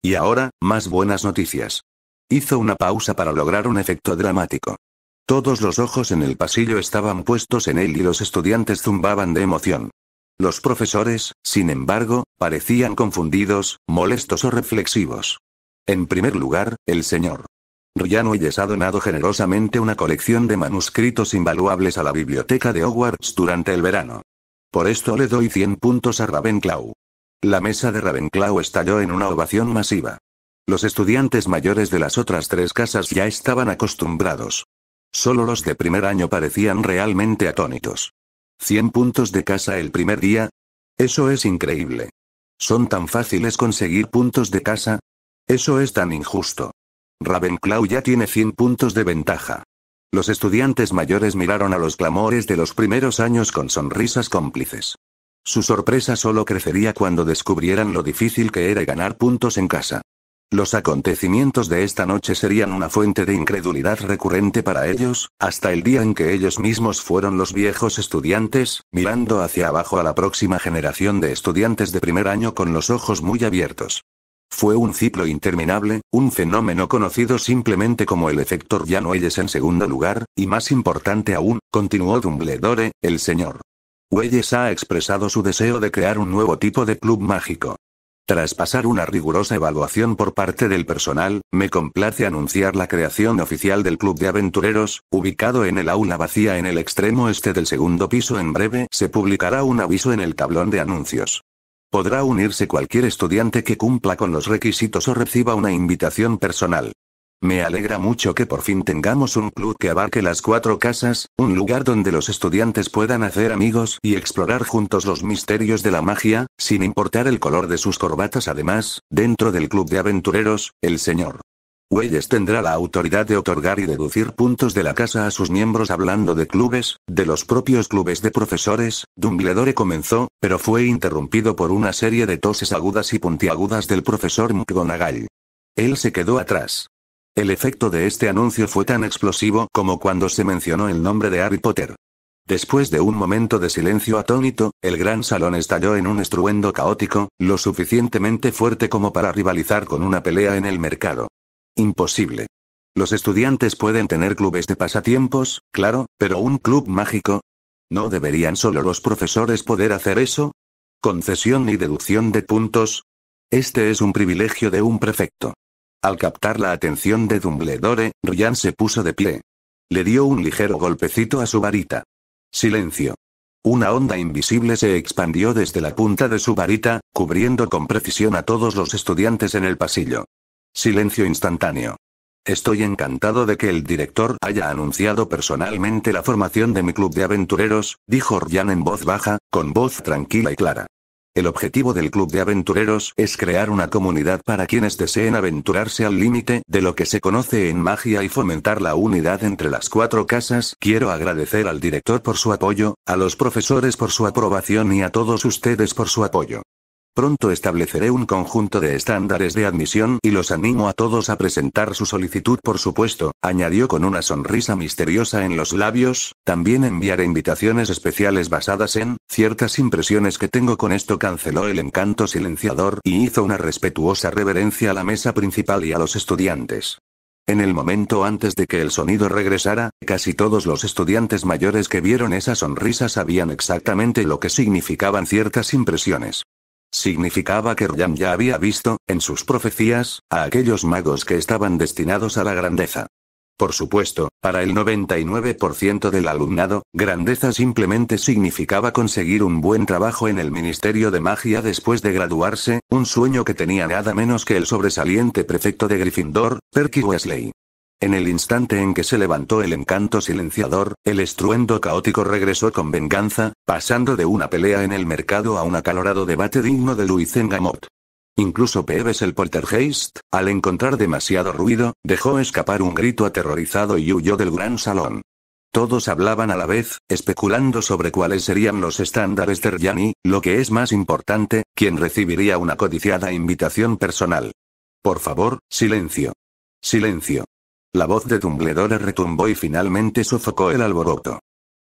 S1: Y ahora, más buenas noticias. Hizo una pausa para lograr un efecto dramático. Todos los ojos en el pasillo estaban puestos en él y los estudiantes zumbaban de emoción. Los profesores, sin embargo, parecían confundidos, molestos o reflexivos. En primer lugar, el señor Ryan Welles ha donado generosamente una colección de manuscritos invaluables a la biblioteca de Hogwarts durante el verano. Por esto le doy 100 puntos a Ravenclaw. La mesa de Ravenclaw estalló en una ovación masiva. Los estudiantes mayores de las otras 3 casas ya estaban acostumbrados. Solo los de primer año parecían realmente atónitos. 100 puntos de casa el primer día. Eso es increíble. ¿Son tan fáciles conseguir puntos de casa? Eso es tan injusto. Ravenclaw ya tiene 100 puntos de ventaja. Los estudiantes mayores miraron a los clamores de los primeros años con sonrisas cómplices. Su sorpresa solo crecería cuando descubrieran lo difícil que era ganar puntos en casa. Los acontecimientos de esta noche serían una fuente de incredulidad recurrente para ellos, hasta el día en que ellos mismos fueron los viejos estudiantes, mirando hacia abajo a la próxima generación de estudiantes de primer año con los ojos muy abiertos. Fue un ciclo interminable, un fenómeno conocido simplemente como el efecto Ryan Welles en segundo lugar, y más importante aún, continuó Dumbledore, el señor Welles ha expresado su deseo de crear un nuevo tipo de club mágico. Tras pasar una rigurosa evaluación por parte del personal, me complace anunciar la creación oficial del Club de Aventureros, ubicado en el aula vacía en el extremo este del segundo piso. En breve se publicará un aviso en el tablón de anuncios. Podrá unirse cualquier estudiante que cumpla con los requisitos o reciba una invitación personal. Me alegra mucho que por fin tengamos un club que abarque las 4 casas, un lugar donde los estudiantes puedan hacer amigos y explorar juntos los misterios de la magia, sin importar el color de sus corbatas. Además, dentro del club de aventureros, el señor Welles tendrá la autoridad de otorgar y deducir puntos de la casa a sus miembros. Hablando de clubes, de los propios clubes de profesores, Dumbledore comenzó, pero fue interrumpido por una serie de toses agudas y puntiagudas del profesor McGonagall. Él se quedó atrás. El efecto de este anuncio fue tan explosivo como cuando se mencionó el nombre de Harry Potter. Después de un momento de silencio atónito, el gran salón estalló en un estruendo caótico, lo suficientemente fuerte como para rivalizar con una pelea en el mercado. Imposible. Los estudiantes pueden tener clubes de pasatiempos, claro, pero ¿un club mágico? ¿No deberían solo los profesores poder hacer eso? ¿Concesión y deducción de puntos? Este es un privilegio de un prefecto. Al captar la atención de Dumbledore, Ryan se puso de pie. Le dio un ligero golpecito a su varita. Silencio. Una onda invisible se expandió desde la punta de su varita, cubriendo con precisión a todos los estudiantes en el pasillo. Silencio instantáneo. Estoy encantado de que el director haya anunciado personalmente la formación de mi club de aventureros, dijo Ryan en voz baja, con voz tranquila y clara. El objetivo del Club de Aventureros es crear una comunidad para quienes deseen aventurarse al límite de lo que se conoce en magia y fomentar la unidad entre las 4 casas. Quiero agradecer al director por su apoyo, a los profesores por su aprobación y a todos ustedes por su apoyo. Pronto estableceré un conjunto de estándares de admisión y los animo a todos a presentar su solicitud. Por supuesto, añadió con una sonrisa misteriosa en los labios, también enviaré invitaciones especiales basadas en ciertas impresiones que tengo. Con esto canceló el encanto silenciador y hizo una respetuosa reverencia a la mesa principal y a los estudiantes. En el momento antes de que el sonido regresara, casi todos los estudiantes mayores que vieron esa sonrisa sabían exactamente lo que significaban ciertas impresiones. Significaba que Ryan ya había visto, en sus profecías, a aquellos magos que estaban destinados a la grandeza. Por supuesto, para el 99% del alumnado, grandeza simplemente significaba conseguir un buen trabajo en el Ministerio de Magia después de graduarse, un sueño que tenía nada menos que el sobresaliente prefecto de Gryffindor, Percy Weasley. En el instante en que se levantó el encanto silenciador, el estruendo caótico regresó con venganza, pasando de una pelea en el mercado a un acalorado debate digno de Luis Engamot. Incluso Peeves el Poltergeist, al encontrar demasiado ruido, dejó escapar un grito aterrorizado y huyó del gran salón. Todos hablaban a la vez, especulando sobre cuáles serían los estándares de Ryan y, lo que es más importante, quién recibiría una codiciada invitación personal. Por favor, silencio. Silencio. La voz de Dumbledore retumbó y finalmente sofocó el alboroto.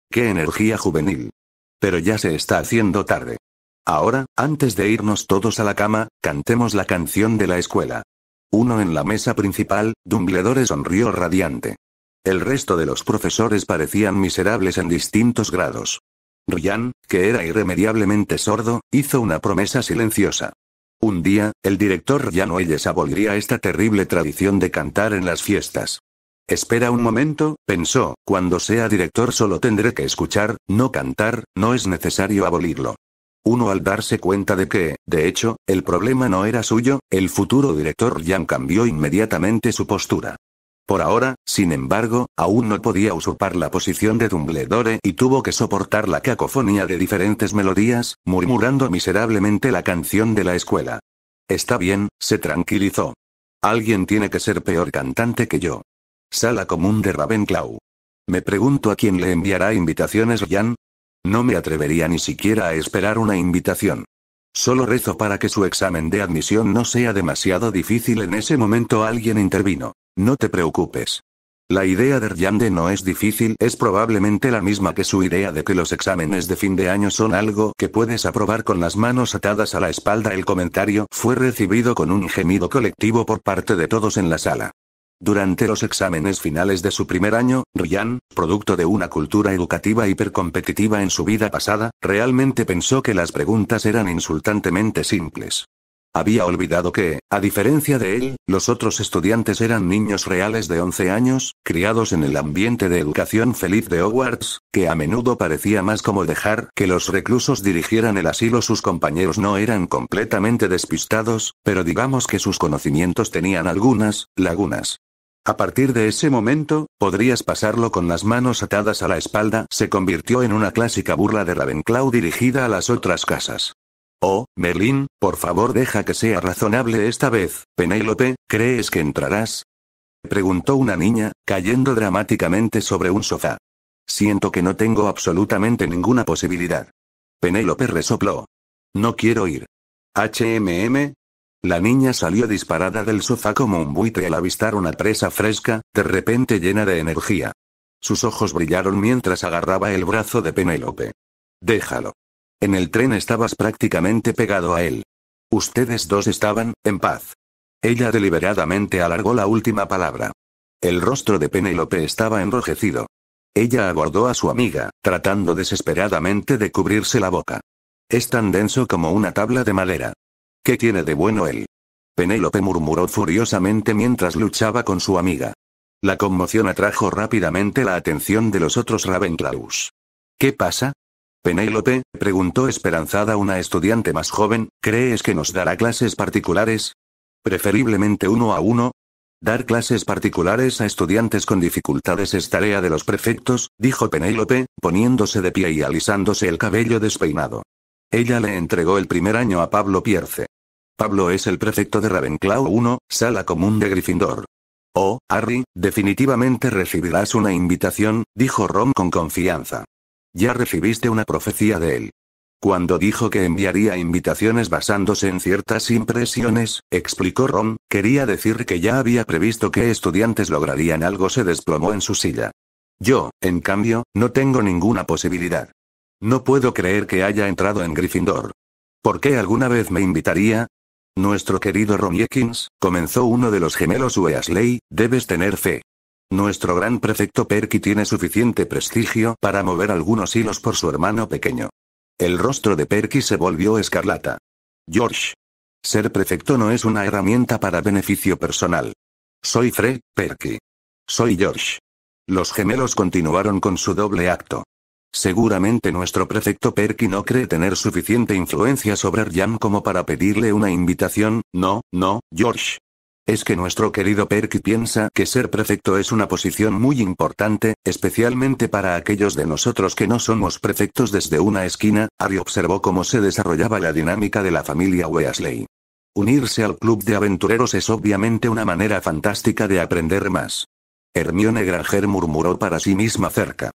S1: ¡Qué energía juvenil! Pero ya se está haciendo tarde. Ahora, antes de irnos todos a la cama, cantemos la canción de la escuela. Uno en la mesa principal, Dumbledore sonrió radiante. El resto de los profesores parecían miserables en distintos grados. Ryan, que era irremediablemente sordo, hizo una promesa silenciosa. Un día, el director Ryan Welles aboliría esta terrible tradición de cantar en las fiestas. Espera un momento, pensó, cuando sea director solo tendré que escuchar, no cantar, no es necesario abolirlo. Uno al darse cuenta de que, de hecho, el problema no era suyo, el futuro director Ryan cambió inmediatamente su postura. Por ahora, sin embargo, aún no podía usurpar la posición de Dumbledore y tuvo que soportar la cacofonía de diferentes melodías, murmurando miserablemente la canción de la escuela. Está bien, se tranquilizó. Alguien tiene que ser peor cantante que yo. Sala común de Ravenclaw. Me pregunto a quién le enviará invitaciones Ryan. No me atrevería ni siquiera a esperar una invitación. Solo rezo para que su examen de admisión no sea demasiado difícil. En ese momento alguien intervino. No te preocupes. La idea de Ryande no es difícil, es probablemente la misma que su idea de que los exámenes de fin de año son algo que puedes aprobar con las manos atadas a la espalda. El comentario fue recibido con un gemido colectivo por parte de todos en la sala. Durante los exámenes finales de su primer año, Ryan, producto de una cultura educativa hipercompetitiva en su vida pasada, realmente pensó que las preguntas eran insultantemente simples. Había olvidado que, a diferencia de él, los otros estudiantes eran niños reales de 11 años, criados en el ambiente de educación feliz de Hogwarts, que a menudo parecía más como dejar que los reclusos dirigieran el asilo. Sus compañeros no eran completamente despistados, pero digamos que sus conocimientos tenían algunas lagunas. A partir de ese momento, podrías pasarlo con las manos atadas a la espalda. Se convirtió en una clásica burla de Ravenclaw dirigida a las otras casas. Oh, Merlín, por favor deja que sea razonable esta vez. Penélope, ¿crees que entrarás? Preguntó una niña, cayendo dramáticamente sobre un sofá. Siento que no tengo absolutamente ninguna posibilidad. Penélope resopló. No quiero ir. La niña salió disparada del sofá como un buitre al avistar una presa fresca, de repente llena de energía. Sus ojos brillaron mientras agarraba el brazo de Penélope. Déjalo. En el tren estabas prácticamente pegado a él. Ustedes dos estaban, en paz. Ella deliberadamente alargó la última palabra. El rostro de Penélope estaba enrojecido. Ella abordó a su amiga, tratando desesperadamente de cubrirse la boca. Es tan denso como una tabla de madera. ¿Qué tiene de bueno él? Penélope murmuró furiosamente mientras luchaba con su amiga. La conmoción atrajo rápidamente la atención de los otros Ravenclaws. ¿Qué pasa? Penélope, preguntó esperanzada una estudiante más joven, ¿crees que nos dará clases particulares? ¿Preferiblemente 1 a 1? Dar clases particulares a estudiantes con dificultades es tarea de los prefectos, dijo Penélope, poniéndose de pie y alisándose el cabello despeinado. Ella le entregó el primer año a Pablo Pierce. Pablo es el prefecto de Ravenclaw 1, sala común de Gryffindor. Oh, Harry, definitivamente recibirás una invitación, dijo Ron con confianza. Ya recibiste una profecía de él. Cuando dijo que enviaría invitaciones basándose en ciertas impresiones, explicó Ron, quería decir que ya había previsto que estudiantes lograrían algo. Se desplomó en su silla. Yo, en cambio, no tengo ninguna posibilidad. No puedo creer que haya entrado en Gryffindor. ¿Por qué alguna vez me invitaría? Nuestro querido Ron Jenkins, comenzó uno de los gemelos Weasley, debes tener fe. Nuestro gran prefecto Perky tiene suficiente prestigio para mover algunos hilos por su hermano pequeño. El rostro de Perky se volvió escarlata. George. Ser prefecto no es una herramienta para beneficio personal. Soy Fred, Perky. Soy George. Los gemelos continuaron con su doble acto. Seguramente nuestro prefecto Perky no cree tener suficiente influencia sobre Ryan como para pedirle una invitación. No, George. Es que nuestro querido Perky piensa que ser prefecto es una posición muy importante, especialmente para aquellos de nosotros que no somos prefectos. Desde una esquina, Harry observó cómo se desarrollaba la dinámica de la familia Weasley. Unirse al club de aventureros es obviamente una manera fantástica de aprender más. Hermione Granger murmuró para sí misma cerca.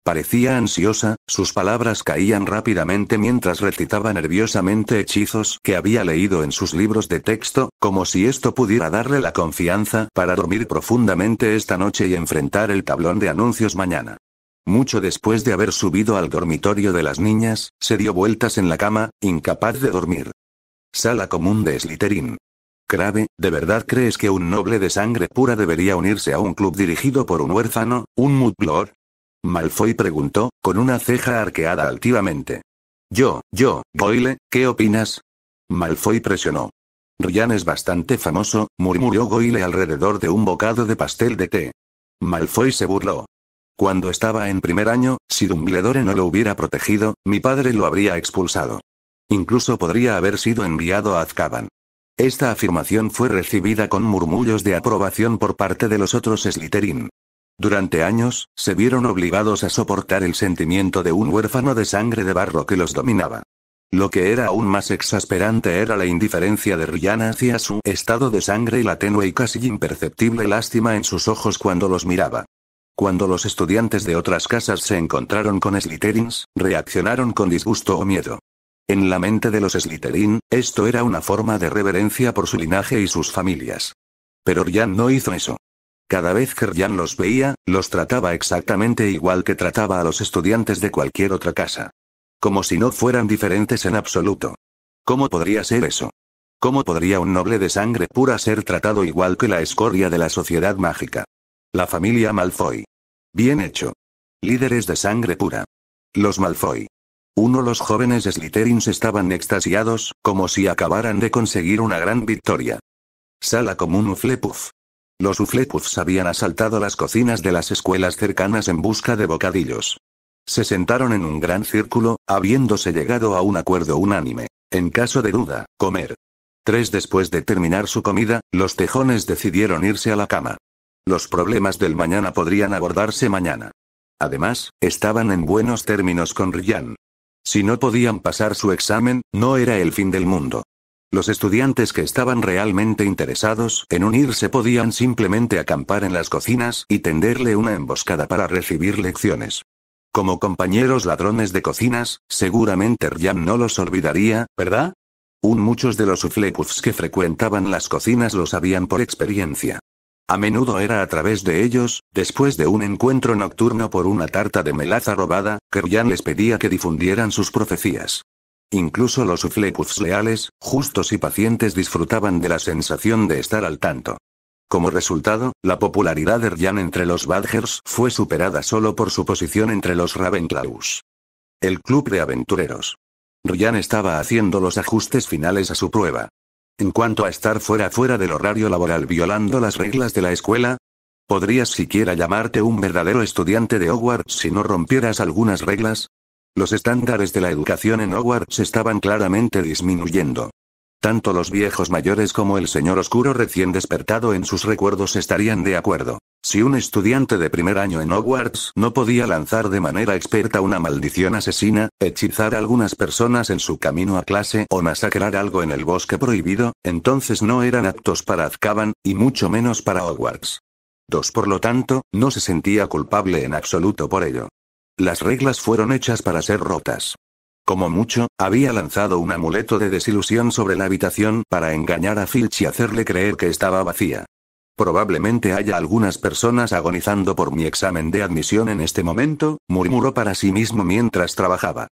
S1: Parecía ansiosa, sus palabras caían rápidamente mientras recitaba nerviosamente hechizos que había leído en sus libros de texto, como si esto pudiera darle la confianza para dormir profundamente esta noche y enfrentar el tablón de anuncios mañana. Mucho después de haber subido al dormitorio de las niñas, se dio vueltas en la cama, incapaz de dormir. Sala común de Slytherin. Crabbe, ¿de verdad crees que un noble de sangre pura debería unirse a un club dirigido por un huérfano, un Mudblood? Malfoy preguntó, con una ceja arqueada altivamente. Goyle, ¿qué opinas? Malfoy presionó. Ryan es bastante famoso, murmuró Goyle alrededor de un bocado de pastel de té. Malfoy se burló. Cuando estaba en primer año, si Dumbledore no lo hubiera protegido, mi padre lo habría expulsado. Incluso podría haber sido enviado a Azkaban. Esta afirmación fue recibida con murmullos de aprobación por parte de los otros Slytherin. Durante años, se vieron obligados a soportar el sentimiento de un huérfano de sangre de barro que los dominaba. Lo que era aún más exasperante era la indiferencia de Ryan hacia su estado de sangre y la tenue y casi imperceptible lástima en sus ojos cuando los miraba. Cuando los estudiantes de otras casas se encontraron con Slytherins, reaccionaron con disgusto o miedo. En la mente de los Slytherin, esto era una forma de reverencia por su linaje y sus familias. Pero Ryan no hizo eso. Cada vez que Ryan los veía, los trataba exactamente igual que trataba a los estudiantes de cualquier otra casa. Como si no fueran diferentes en absoluto. ¿Cómo podría ser eso? ¿Cómo podría un noble de sangre pura ser tratado igual que la escoria de la sociedad mágica? La familia Malfoy. Bien hecho. Líderes de sangre pura. Los Malfoy. Los jóvenes Slytherins estaban extasiados, como si acabaran de conseguir una gran victoria. Sala común Hufflepuff. Los Hufflepuffs habían asaltado las cocinas de las escuelas cercanas en busca de bocadillos. Se sentaron en un gran círculo, habiéndose llegado a un acuerdo unánime. En caso de duda, comer. Después de terminar su comida, los tejones decidieron irse a la cama. Los problemas del mañana podrían abordarse mañana. Además, estaban en buenos términos con Ryan. Si no podían pasar su examen, no era el fin del mundo. Los estudiantes que estaban realmente interesados en unirse podían simplemente acampar en las cocinas y tenderle una emboscada para recibir lecciones. Como compañeros ladrones de cocinas, seguramente Ryan no los olvidaría, ¿verdad? Muchos de los Hufflepuffs que frecuentaban las cocinas lo sabían por experiencia. A menudo era a través de ellos, después de un encuentro nocturno por una tarta de melaza robada, que Ryan les pedía que difundieran sus profecías. Incluso los Hufflepuffs leales, justos y pacientes disfrutaban de la sensación de estar al tanto. Como resultado, la popularidad de Ryan entre los Badgers fue superada solo por su posición entre los Ravenclaws. El club de aventureros. Ryan estaba haciendo los ajustes finales a su prueba. En cuanto a estar fuera del horario laboral violando las reglas de la escuela, ¿podrías siquiera llamarte un verdadero estudiante de Hogwarts si no rompieras algunas reglas? Los estándares de la educación en Hogwarts estaban claramente disminuyendo. Tanto los viejos mayores como el señor oscuro recién despertado en sus recuerdos estarían de acuerdo. Si un estudiante de primer año en Hogwarts no podía lanzar de manera experta una maldición asesina, hechizar a algunas personas en su camino a clase o masacrar algo en el bosque prohibido, entonces no eran aptos para Azkaban, y mucho menos para Hogwarts. Por lo tanto, no se sentía culpable en absoluto por ello. Las reglas fueron hechas para ser rotas. Como mucho, había lanzado un amuleto de desilusión sobre la habitación para engañar a Filch y hacerle creer que estaba vacía. Probablemente haya algunas personas agonizando por mi examen de admisión en este momento, murmuró para sí mismo mientras trabajaba.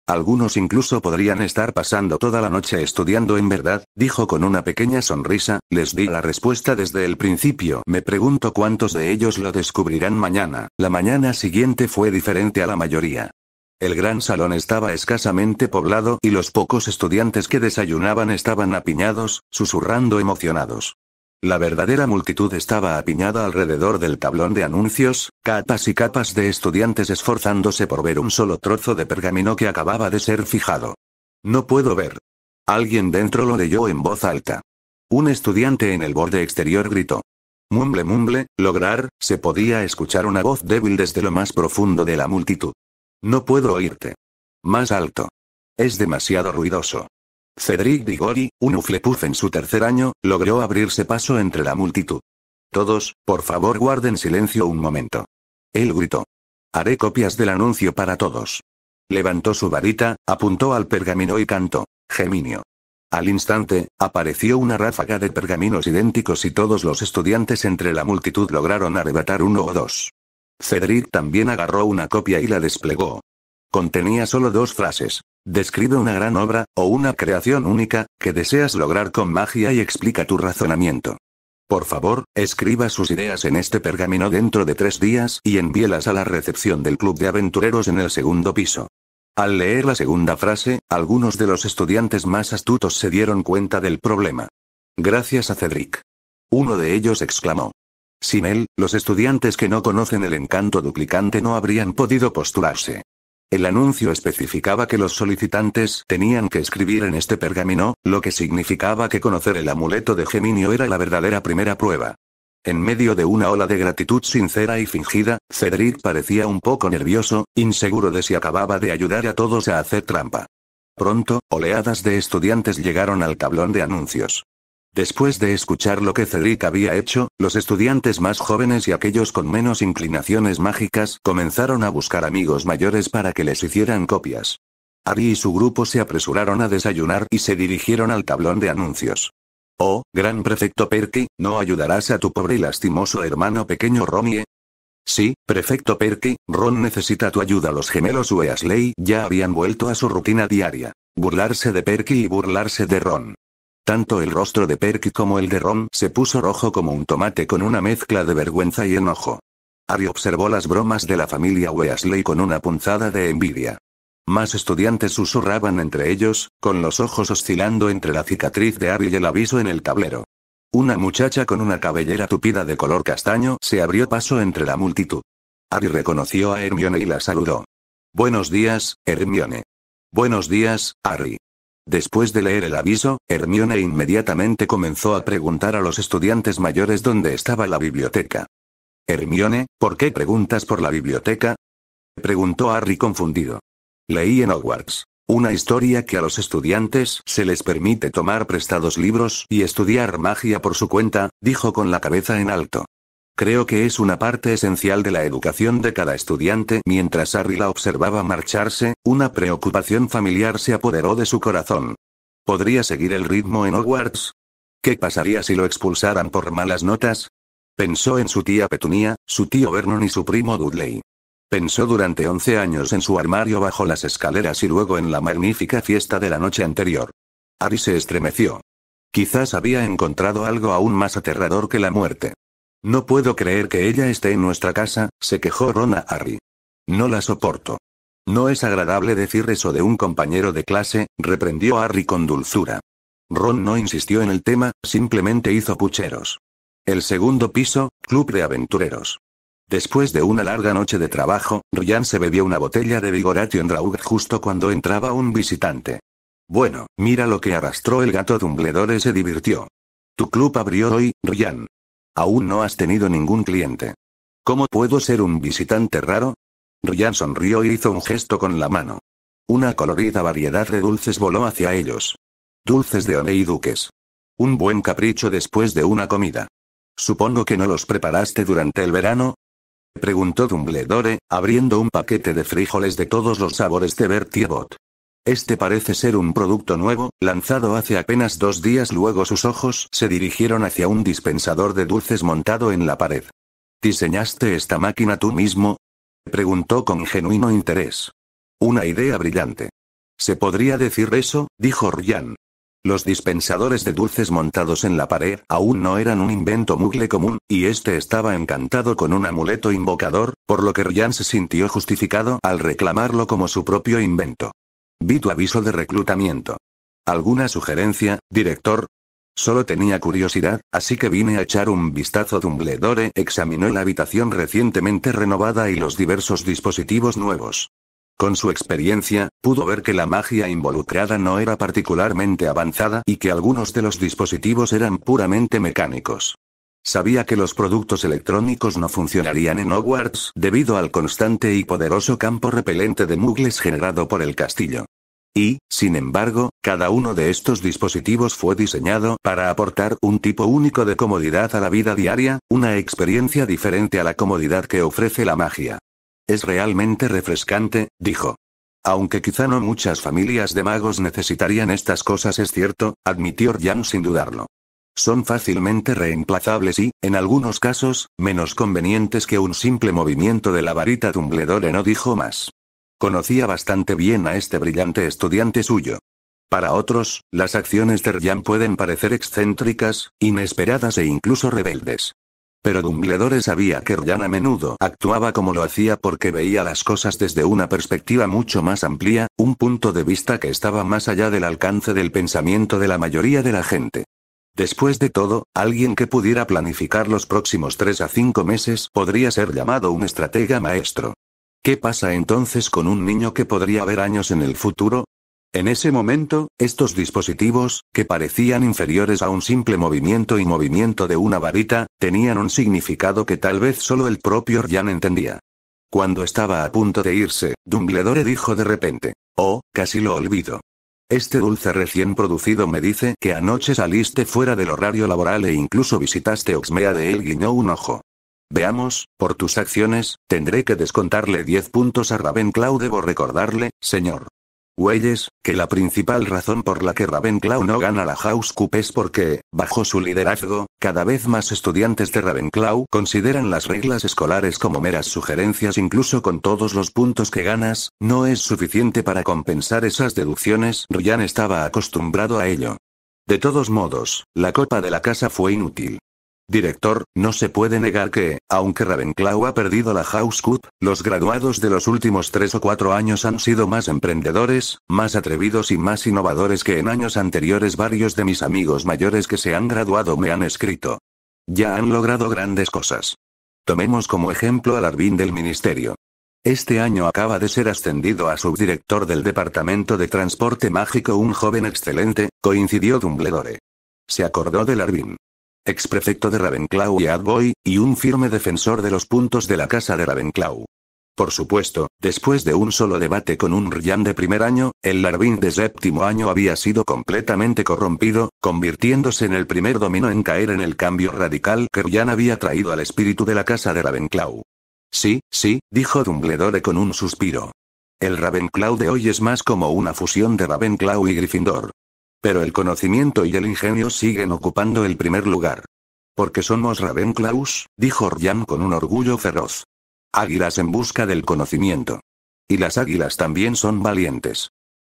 S1: Algunos incluso podrían estar pasando toda la noche estudiando en verdad, dijo con una pequeña sonrisa, les di la respuesta desde el principio. Me pregunto cuántos de ellos lo descubrirán mañana. La mañana siguiente fue diferente a la mayoría. El gran salón estaba escasamente poblado y los pocos estudiantes que desayunaban estaban apiñados, susurrando emocionados. La verdadera multitud estaba apiñada alrededor del tablón de anuncios, capas y capas de estudiantes esforzándose por ver un solo trozo de pergamino que acababa de ser fijado. No puedo ver. Alguien dentro lo leyó en voz alta. Un estudiante en el borde exterior gritó. Mumble mumble, lograr, se podía escuchar una voz débil desde lo más profundo de la multitud. No puedo oírte. Más alto. Es demasiado ruidoso. Cedric Diggory, un Hufflepuff en su tercer año, logró abrirse paso entre la multitud. Todos, por favor guarden silencio un momento. Él gritó. Haré copias del anuncio para todos. Levantó su varita, apuntó al pergamino y cantó. Geminio. Al instante, apareció una ráfaga de pergaminos idénticos y todos los estudiantes entre la multitud lograron arrebatar uno o dos. Cedric también agarró una copia y la desplegó. Contenía solo 2 frases. Describe una gran obra, o una creación única, que deseas lograr con magia y explica tu razonamiento. Por favor, escriba sus ideas en este pergamino dentro de 3 días y envíelas a la recepción del club de aventureros en el segundo piso. Al leer la segunda frase, algunos de los estudiantes más astutos se dieron cuenta del problema. Gracias a Cedric. Uno de ellos exclamó. Sin él, los estudiantes que no conocen el encanto duplicante no habrían podido postularse. El anuncio especificaba que los solicitantes tenían que escribir en este pergamino, lo que significaba que conocer el amuleto de Geminio era la verdadera primera prueba. En medio de una ola de gratitud sincera y fingida, Cedric parecía un poco nervioso, inseguro de si acababa de ayudar a todos a hacer trampa. Pronto, oleadas de estudiantes llegaron al tablón de anuncios. Después de escuchar lo que Cedric había hecho, los estudiantes más jóvenes y aquellos con menos inclinaciones mágicas comenzaron a buscar amigos mayores para que les hicieran copias. Harry y su grupo se apresuraron a desayunar y se dirigieron al tablón de anuncios. Oh, gran prefecto Perky, ¿no ayudarás a tu pobre y lastimoso hermano pequeño Ronnie? Sí, prefecto Perky, Ron necesita tu ayuda. Los gemelos Weasley ya habían vuelto a su rutina diaria. Burlarse de Perky y burlarse de Ron. Tanto el rostro de Perky como el de Ron se puso rojo como un tomate con una mezcla de vergüenza y enojo. Harry observó las bromas de la familia Weasley con una punzada de envidia. Más estudiantes susurraban entre ellos, con los ojos oscilando entre la cicatriz de Harry y el aviso en el tablero. Una muchacha con una cabellera tupida de color castaño se abrió paso entre la multitud. Harry reconoció a Hermione y la saludó. Buenos días, Hermione. Buenos días, Harry. Después de leer el aviso, Hermione inmediatamente comenzó a preguntar a los estudiantes mayores dónde estaba la biblioteca. Hermione, ¿por qué preguntas por la biblioteca? Preguntó Harry confundido. Leí en Hogwarts una historia que a los estudiantes se les permite tomar prestados libros y estudiar magia por su cuenta, dijo con la cabeza en alto. Creo que es una parte esencial de la educación de cada estudiante. Mientras Harry la observaba marcharse, una preocupación familiar se apoderó de su corazón. ¿Podría seguir el ritmo en Hogwarts? ¿Qué pasaría si lo expulsaran por malas notas? Pensó en su tía Petunia, su tío Vernon y su primo Dudley. Pensó durante 11 años en su armario bajo las escaleras y luego en la magnífica fiesta de la noche anterior. Harry se estremeció. Quizás había encontrado algo aún más aterrador que la muerte. No puedo creer que ella esté en nuestra casa, se quejó Ron a Harry. No la soporto. No es agradable decir eso de un compañero de clase, reprendió Harry con dulzura. Ron no insistió en el tema, simplemente hizo pucheros. El segundo piso, Club de Aventureros. Después de una larga noche de trabajo, Ryan se bebió una botella de Vigoration Draught justo cuando entraba un visitante. Bueno, mira lo que arrastró el gato. Dumbledore se divirtió. Tu club abrió hoy, Ryan. Aún no has tenido ningún cliente. ¿Cómo puedo ser un visitante raro? Ryan sonrió y hizo un gesto con la mano. Una colorida variedad de dulces voló hacia ellos. Dulces de Honey Duques. Un buen capricho después de una comida. Supongo que no los preparaste durante el verano, preguntó Dumbledore, abriendo un paquete de frijoles de todos los sabores de Bertie Bott. Este parece ser un producto nuevo, lanzado hace apenas 2 días. Luego sus ojos se dirigieron hacia un dispensador de dulces montado en la pared. ¿Diseñaste esta máquina tú mismo? Preguntó con genuino interés. Una idea brillante. ¿Se podría decir eso?, dijo Ryan. Los dispensadores de dulces montados en la pared aún no eran un invento mugle común, y este estaba encantado con un amuleto invocador, por lo que Ryan se sintió justificado al reclamarlo como su propio invento. Vi tu aviso de reclutamiento. ¿Alguna sugerencia, director? Solo tenía curiosidad, así que vine a echar un vistazo. Dumbledore examinó la habitación recientemente renovada y los diversos dispositivos nuevos. Con su experiencia, pudo ver que la magia involucrada no era particularmente avanzada y que algunos de los dispositivos eran puramente mecánicos. Sabía que los productos electrónicos no funcionarían en Hogwarts debido al constante y poderoso campo repelente de mugles generado por el castillo. Y, sin embargo, cada uno de estos dispositivos fue diseñado para aportar un tipo único de comodidad a la vida diaria, una experiencia diferente a la comodidad que ofrece la magia. Es realmente refrescante, dijo. Aunque quizá no muchas familias de magos necesitarían estas cosas, es cierto, admitió Ryan sin dudarlo. Son fácilmente reemplazables y, en algunos casos, menos convenientes que un simple movimiento de la varita. Dumbledore no dijo más. Conocía bastante bien a este brillante estudiante suyo. Para otros, las acciones de Ryan pueden parecer excéntricas, inesperadas e incluso rebeldes. Pero Dumbledore sabía que Ryan a menudo actuaba como lo hacía porque veía las cosas desde una perspectiva mucho más amplia, un punto de vista que estaba más allá del alcance del pensamiento de la mayoría de la gente. Después de todo, alguien que pudiera planificar los próximos 3 a 5 meses podría ser llamado un estratega maestro. ¿Qué pasa entonces con un niño que podría ver años en el futuro? En ese momento, estos dispositivos, que parecían inferiores a un simple movimiento y movimiento de una varita, tenían un significado que tal vez solo el propio Ryan entendía. Cuando estaba a punto de irse, Dumbledore dijo de repente: «Oh, casi lo olvido. Este dulce recién producido me dice que anoche saliste fuera del horario laboral e incluso visitaste Hogsmeade». Él guiñó un ojo. «Veamos, por tus acciones, tendré que descontarle 10 puntos a Ravenclaw. Debo recordarle, señor». Welles, que la principal razón por la que Ravenclaw no gana la House Cup es porque, bajo su liderazgo, cada vez más estudiantes de Ravenclaw consideran las reglas escolares como meras sugerencias. Incluso con todos los puntos que ganas, no es suficiente para compensar esas deducciones. Ryan estaba acostumbrado a ello. De todos modos, la copa de la casa fue inútil. Director, no se puede negar que, aunque Ravenclaw ha perdido la House Cup, los graduados de los últimos 3 o 4 años han sido más emprendedores, más atrevidos y más innovadores que en años anteriores. Varios de mis amigos mayores que se han graduado me han escrito. Ya han logrado grandes cosas. Tomemos como ejemplo al Arvin del Ministerio. Este año acaba de ser ascendido a subdirector del Departamento de Transporte Mágico, un joven excelente, coincidió Dumbledore. Se acordó del Arvin. Exprefecto de Ravenclaw y Adboy, y un firme defensor de los puntos de la casa de Ravenclaw. Por supuesto, después de un solo debate con un Ryan de primer año, el Larvin de séptimo año había sido completamente corrompido, convirtiéndose en el primer domino en caer en el cambio radical que Ryan había traído al espíritu de la casa de Ravenclaw. Sí, dijo Dumbledore con un suspiro. El Ravenclaw de hoy es más como una fusión de Ravenclaw y Gryffindor. Pero el conocimiento y el ingenio siguen ocupando el primer lugar. Porque somos Ravenclaws, dijo Ryan con un orgullo feroz. Águilas en busca del conocimiento. Y las águilas también son valientes.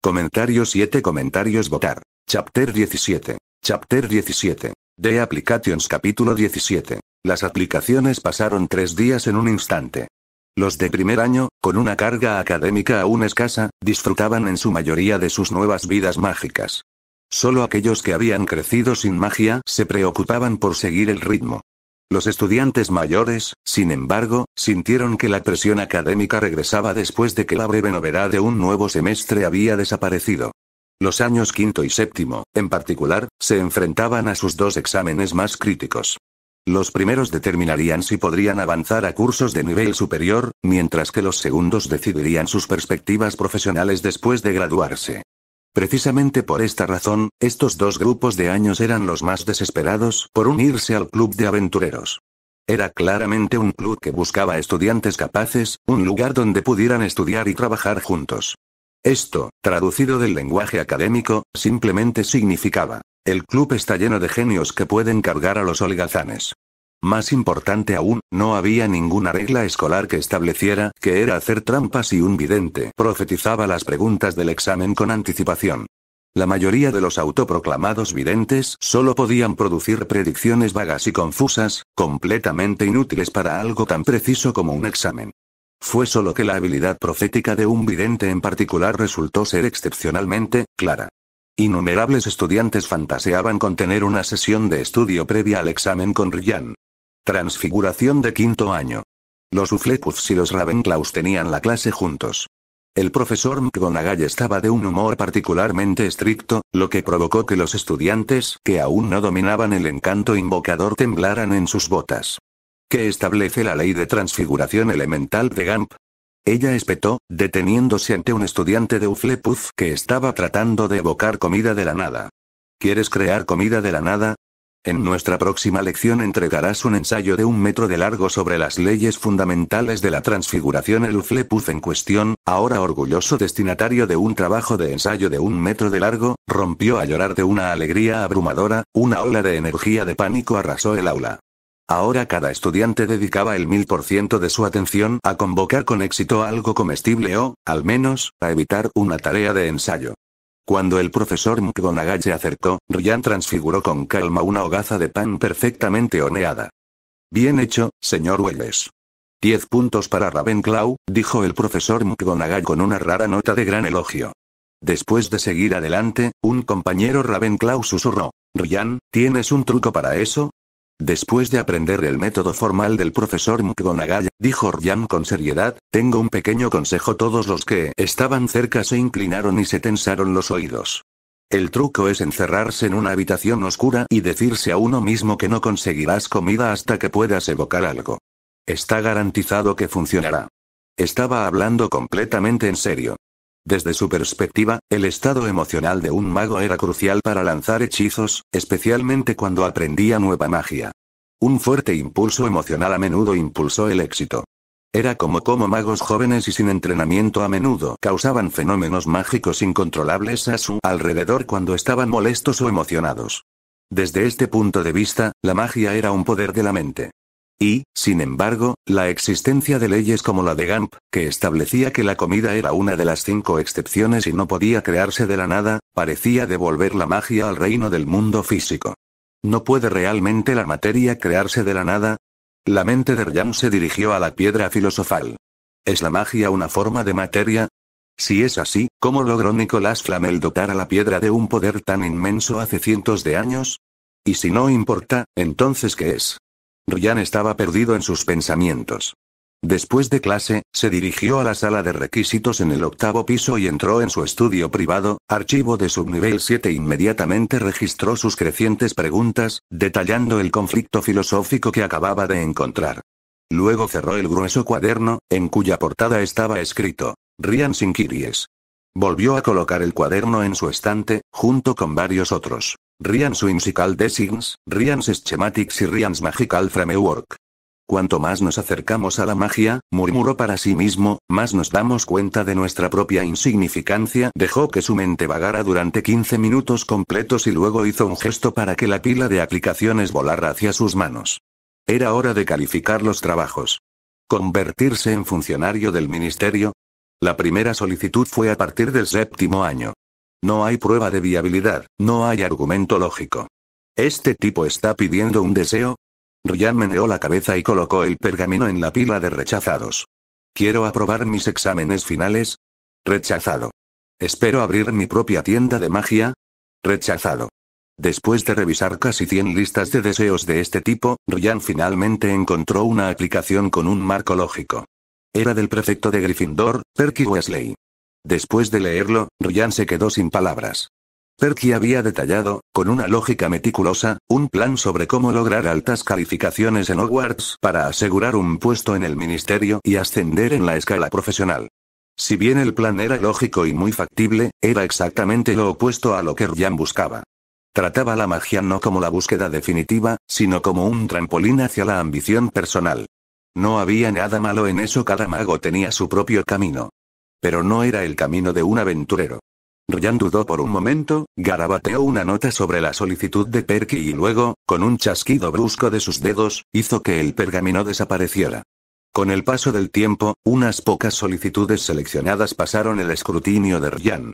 S1: Comentario 7. Comentarios. Votar. Chapter 17. Chapter 17. The Applications. Capítulo 17. Las aplicaciones pasaron 3 días en un instante. Los de primer año, con una carga académica aún escasa, disfrutaban en su mayoría de sus nuevas vidas mágicas. Solo aquellos que habían crecido sin magia se preocupaban por seguir el ritmo. Los estudiantes mayores, sin embargo, sintieron que la presión académica regresaba después de que la breve novedad de un nuevo semestre había desaparecido. Los años quinto y séptimo, en particular, se enfrentaban a sus 2 exámenes más críticos. Los primeros determinarían si podrían avanzar a cursos de nivel superior, mientras que los segundos decidirían sus perspectivas profesionales después de graduarse. Precisamente por esta razón, estos 2 grupos de años eran los más desesperados por unirse al club de aventureros. Era claramente un club que buscaba estudiantes capaces, un lugar donde pudieran estudiar y trabajar juntos. Esto, traducido del lenguaje académico, simplemente significaba: el club está lleno de genios que pueden cargar a los holgazanes. Más importante aún, no había ninguna regla escolar que estableciera que era hacer trampas y un vidente profetizaba las preguntas del examen con anticipación. La mayoría de los autoproclamados videntes solo podían producir predicciones vagas y confusas, completamente inútiles para algo tan preciso como un examen. Fue solo que la habilidad profética de un vidente en particular resultó ser excepcionalmente clara. Innumerables estudiantes fantaseaban con tener una sesión de estudio previa al examen con Ryan. Transfiguración de quinto año. Los Hufflepuffs y los Ravenclaws tenían la clase juntos. El profesor McGonagall estaba de un humor particularmente estricto, lo que provocó que los estudiantes, que aún no dominaban el encanto invocador, temblaran en sus botas. ¿Qué establece la ley de transfiguración elemental de Gump? Ella espetó, deteniéndose ante un estudiante de Hufflepuff que estaba tratando de evocar comida de la nada. ¿Quieres crear comida de la nada? En nuestra próxima lección entregarás un ensayo de 1 metro de largo sobre las leyes fundamentales de la transfiguración. El Hufflepuff en cuestión, ahora orgulloso destinatario de un trabajo de ensayo de 1 metro de largo, rompió a llorar de una alegría abrumadora. Una ola de energía de pánico arrasó el aula. Ahora cada estudiante dedicaba el 1000% de su atención a convocar con éxito algo comestible o, al menos, a evitar una tarea de ensayo. Cuando el profesor McGonagall se acercó, Ryan transfiguró con calma una hogaza de pan perfectamente horneada. Bien hecho, señor Welles. 10 puntos para Ravenclaw, dijo el profesor McGonagall con una rara nota de gran elogio. Después de seguir adelante, un compañero Ravenclaw susurró: Ryan, ¿tienes un truco para eso? Después de aprender el método formal del profesor McGonagall, dijo Ryan con seriedad, tengo un pequeño consejo. Todos los que estaban cerca se inclinaron y se tensaron los oídos. El truco es encerrarse en una habitación oscura y decirse a uno mismo que no conseguirás comida hasta que puedas evocar algo. Está garantizado que funcionará. Estaba hablando completamente en serio. Desde su perspectiva, el estado emocional de un mago era crucial para lanzar hechizos, especialmente cuando aprendía nueva magia. Un fuerte impulso emocional a menudo impulsó el éxito. Era como magos jóvenes y sin entrenamiento a menudo causaban fenómenos mágicos incontrolables a su alrededor cuando estaban molestos o emocionados. Desde este punto de vista, la magia era un poder de la mente. Y, sin embargo, la existencia de leyes como la de Gamp, que establecía que la comida era una de las 5 excepciones y no podía crearse de la nada, parecía devolver la magia al reino del mundo físico. ¿No puede realmente la materia crearse de la nada? La mente de Ryan se dirigió a la piedra filosofal. ¿Es la magia una forma de materia? Si es así, ¿cómo logró Nicolas Flamel dotar a la piedra de un poder tan inmenso hace cientos de años? Y si no importa, ¿entonces qué es? Ryan estaba perdido en sus pensamientos. Después de clase, se dirigió a la sala de requisitos en el 8º piso y entró en su estudio privado, archivo de subnivel 7. Inmediatamente registró sus crecientes preguntas, detallando el conflicto filosófico que acababa de encontrar. Luego cerró el grueso cuaderno, en cuya portada estaba escrito, Ryan's Inquiries. Volvió a colocar el cuaderno en su estante, junto con varios otros. Ryan's Whimsical Designs, Ryan's Schematics y Ryan's Magical Framework. Cuanto más nos acercamos a la magia, murmuró para sí mismo, más nos damos cuenta de nuestra propia insignificancia. Dejó que su mente vagara durante 15 minutos completos y luego hizo un gesto para que la pila de aplicaciones volara hacia sus manos. Era hora de calificar los trabajos. ¿Convertirse en funcionario del ministerio? La primera solicitud fue a partir del 7º año. No hay prueba de viabilidad, no hay argumento lógico. ¿Este tipo está pidiendo un deseo? Ryan meneó la cabeza y colocó el pergamino en la pila de rechazados. ¿Quiero aprobar mis exámenes finales? Rechazado. ¿Espero abrir mi propia tienda de magia? Rechazado. Después de revisar casi 100 listas de deseos de este tipo, Ryan finalmente encontró una aplicación con un marco lógico. Era del prefecto de Gryffindor, Perky Weasley. Después de leerlo, Ryan se quedó sin palabras. Perky había detallado, con una lógica meticulosa, un plan sobre cómo lograr altas calificaciones en Hogwarts para asegurar un puesto en el ministerio y ascender en la escala profesional. Si bien el plan era lógico y muy factible, era exactamente lo opuesto a lo que Ryan buscaba. Trataba la magia no como la búsqueda definitiva, sino como un trampolín hacia la ambición personal. No había nada malo en eso, cada mago tenía su propio camino. Pero no era el camino de un aventurero. Ryan dudó por un momento, garabateó una nota sobre la solicitud de Perky y luego, con un chasquido brusco de sus dedos, hizo que el pergamino desapareciera. Con el paso del tiempo, unas pocas solicitudes seleccionadas pasaron el escrutinio de Ryan.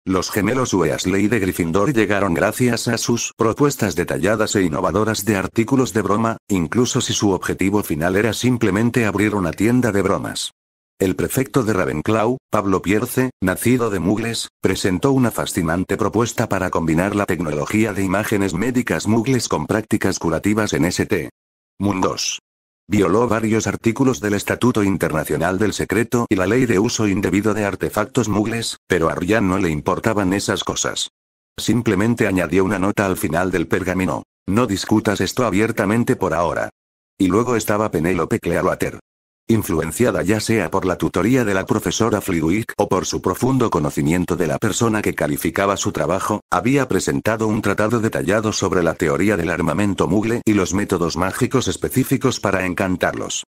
S1: Los gemelos Weasley de Gryffindor llegaron gracias a sus propuestas detalladas e innovadoras de artículos de broma, incluso si su objetivo final era simplemente abrir una tienda de bromas. El prefecto de Ravenclaw, Pablo Pierce, nacido de Muggles, presentó una fascinante propuesta para combinar la tecnología de imágenes médicas Muggles con prácticas curativas en St. Mundos. Violó varios artículos del Estatuto Internacional del Secreto y la Ley de Uso Indebido de Artefactos Muggles, pero a Ryan no le importaban esas cosas. Simplemente añadió una nota al final del pergamino. No discutas esto abiertamente por ahora. Y luego estaba Penélope Clearwater. Influenciada ya sea por la tutoría de la profesora Flitwick o por su profundo conocimiento de la persona que calificaba su trabajo, había presentado un tratado detallado sobre la teoría del armamento Muggle y los métodos mágicos específicos para encantarlos.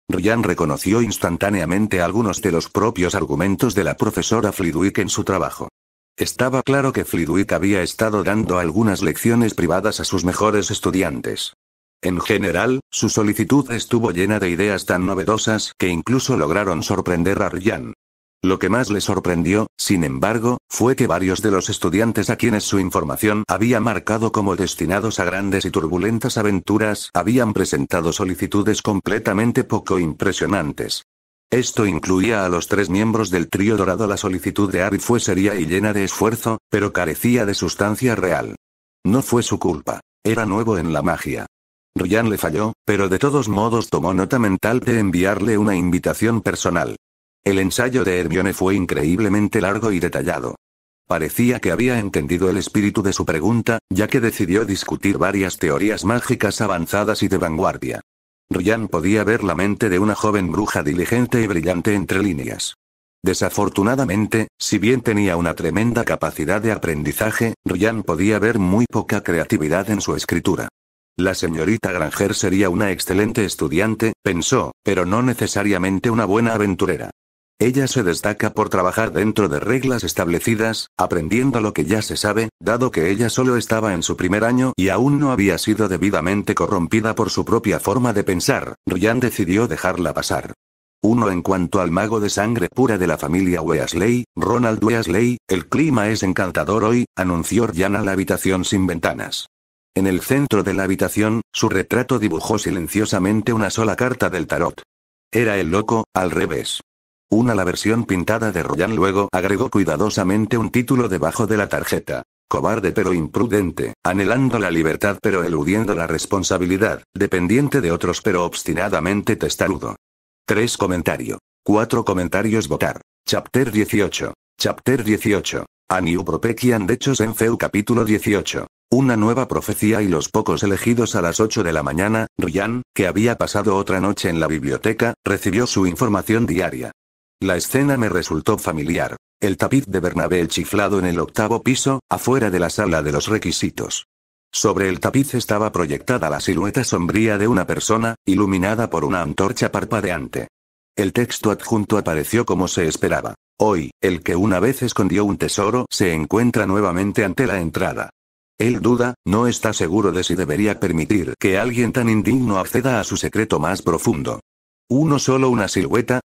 S1: Ryan reconoció instantáneamente algunos de los propios argumentos de la profesora Flitwick en su trabajo. Estaba claro que Flitwick había estado dando algunas lecciones privadas a sus mejores estudiantes. En general, su solicitud estuvo llena de ideas tan novedosas que incluso lograron sorprender a Ryan. Lo que más le sorprendió, sin embargo, fue que varios de los estudiantes a quienes su información había marcado como destinados a grandes y turbulentas aventuras habían presentado solicitudes completamente poco impresionantes. Esto incluía a los 3 miembros del trío dorado. La solicitud de Harry fue seria y llena de esfuerzo, pero carecía de sustancia real. No fue su culpa. Era nuevo en la magia. Ryan le falló, pero de todos modos tomó nota mental de enviarle una invitación personal. El ensayo de Hermione fue increíblemente largo y detallado. Parecía que había entendido el espíritu de su pregunta, ya que decidió discutir varias teorías mágicas avanzadas y de vanguardia. Ryan podía ver la mente de una joven bruja diligente y brillante entre líneas. Desafortunadamente, si bien tenía una tremenda capacidad de aprendizaje, Ryan podía ver muy poca creatividad en su escritura. La señorita Granger sería una excelente estudiante, pensó, pero no necesariamente una buena aventurera. Ella se destaca por trabajar dentro de reglas establecidas, aprendiendo lo que ya se sabe, dado que ella solo estaba en su primer año y aún no había sido debidamente corrompida por su propia forma de pensar. Ryan decidió dejarla pasar. En cuanto al mago de sangre pura de la familia Weasley, Ronald Weasley, el clima es encantador hoy, anunció Ryan a la habitación sin ventanas. En el centro de la habitación, su retrato dibujó silenciosamente una sola carta del tarot. Era el loco, al revés. La versión pintada de Ryan luego agregó cuidadosamente un título debajo de la tarjeta. Cobarde pero imprudente, anhelando la libertad pero eludiendo la responsabilidad, dependiente de otros pero obstinadamente testarudo. 3 comentario. 4 comentarios votar. Chapter 18. Chapter 18. A New Prophecy and Hechos en Feu capítulo 18. Una nueva profecía y los pocos elegidos a las 8 de la mañana. Ryan, que había pasado otra noche en la biblioteca, recibió su información diaria. La escena me resultó familiar. El tapiz de Bernabé chiflado en el 8º piso, afuera de la sala de los requisitos. Sobre el tapiz estaba proyectada la silueta sombría de una persona, iluminada por una antorcha parpadeante. El texto adjunto apareció como se esperaba. Hoy, el que una vez escondió un tesoro se encuentra nuevamente ante la entrada. Él duda, no está seguro de si debería permitir que alguien tan indigno acceda a su secreto más profundo. Solo una silueta.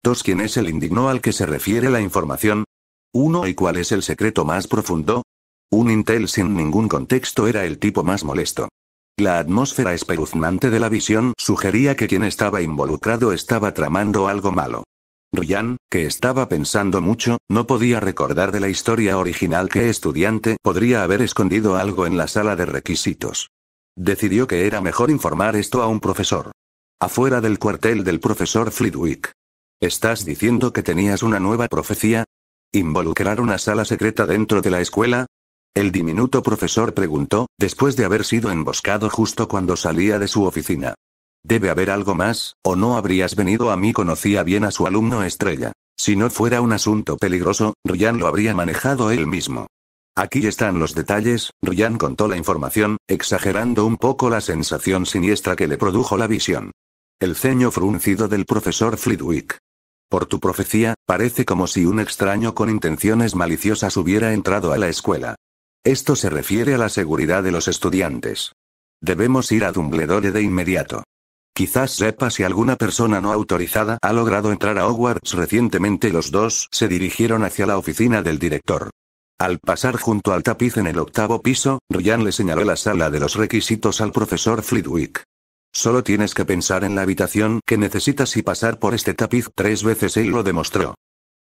S1: 2. ¿Quién es el indigno al que se refiere la información? 1. ¿Y cuál es el secreto más profundo? Un intel sin ningún contexto era el tipo más molesto. La atmósfera espeluznante de la visión sugería que quien estaba involucrado estaba tramando algo malo. Ryan, que estaba pensando mucho, no podía recordar de la historia original qué estudiante podría haber escondido algo en la sala de requisitos. Decidió que era mejor informar esto a un profesor. Afuera del cuartel del profesor Flitwick. ¿Estás diciendo que tenías una nueva profecía? ¿Involucrar una sala secreta dentro de la escuela? El diminuto profesor preguntó, después de haber sido emboscado justo cuando salía de su oficina. Debe haber algo más, o no habrías venido a mí. Conocía bien a su alumno estrella. Si no fuera un asunto peligroso, Ryan lo habría manejado él mismo. Aquí están los detalles. Ryan contó la información, exagerando un poco la sensación siniestra que le produjo la visión. El ceño fruncido del profesor Flitwick. Por tu profecía, parece como si un extraño con intenciones maliciosas hubiera entrado a la escuela. Esto se refiere a la seguridad de los estudiantes. Debemos ir a Dumbledore de inmediato. Quizás sepa si alguna persona no autorizada ha logrado entrar a Hogwarts recientemente. Los dos se dirigieron hacia la oficina del director. Al pasar junto al tapiz en el 8º piso, Ryan le señaló la sala de los requisitos al profesor Flitwick. Solo tienes que pensar en la habitación que necesitas y pasar por este tapiz 3 veces. Él lo demostró.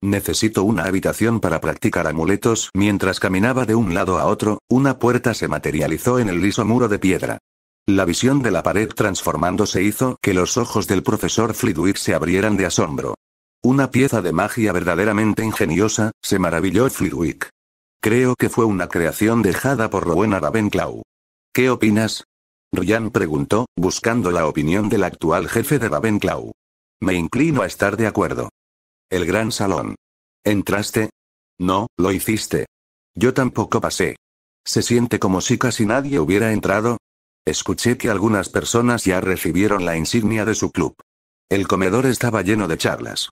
S1: Necesito una habitación para practicar amuletos. Mientras caminaba de un lado a otro, una puerta se materializó en el liso muro de piedra. La visión de la pared transformándose hizo que los ojos del profesor Flitwick se abrieran de asombro. Una pieza de magia verdaderamente ingeniosa, se maravilló Flitwick. Creo que fue una creación dejada por Rowena Ravenclaw. ¿Qué opinas? Ryan preguntó, buscando la opinión del actual jefe de Ravenclaw. Me inclino a estar de acuerdo. El gran salón. ¿Entraste? No, lo hiciste. Yo tampoco pasé. ¿Se siente como si casi nadie hubiera entrado? Escuché que algunas personas ya recibieron la insignia de su club. El comedor estaba lleno de charlas.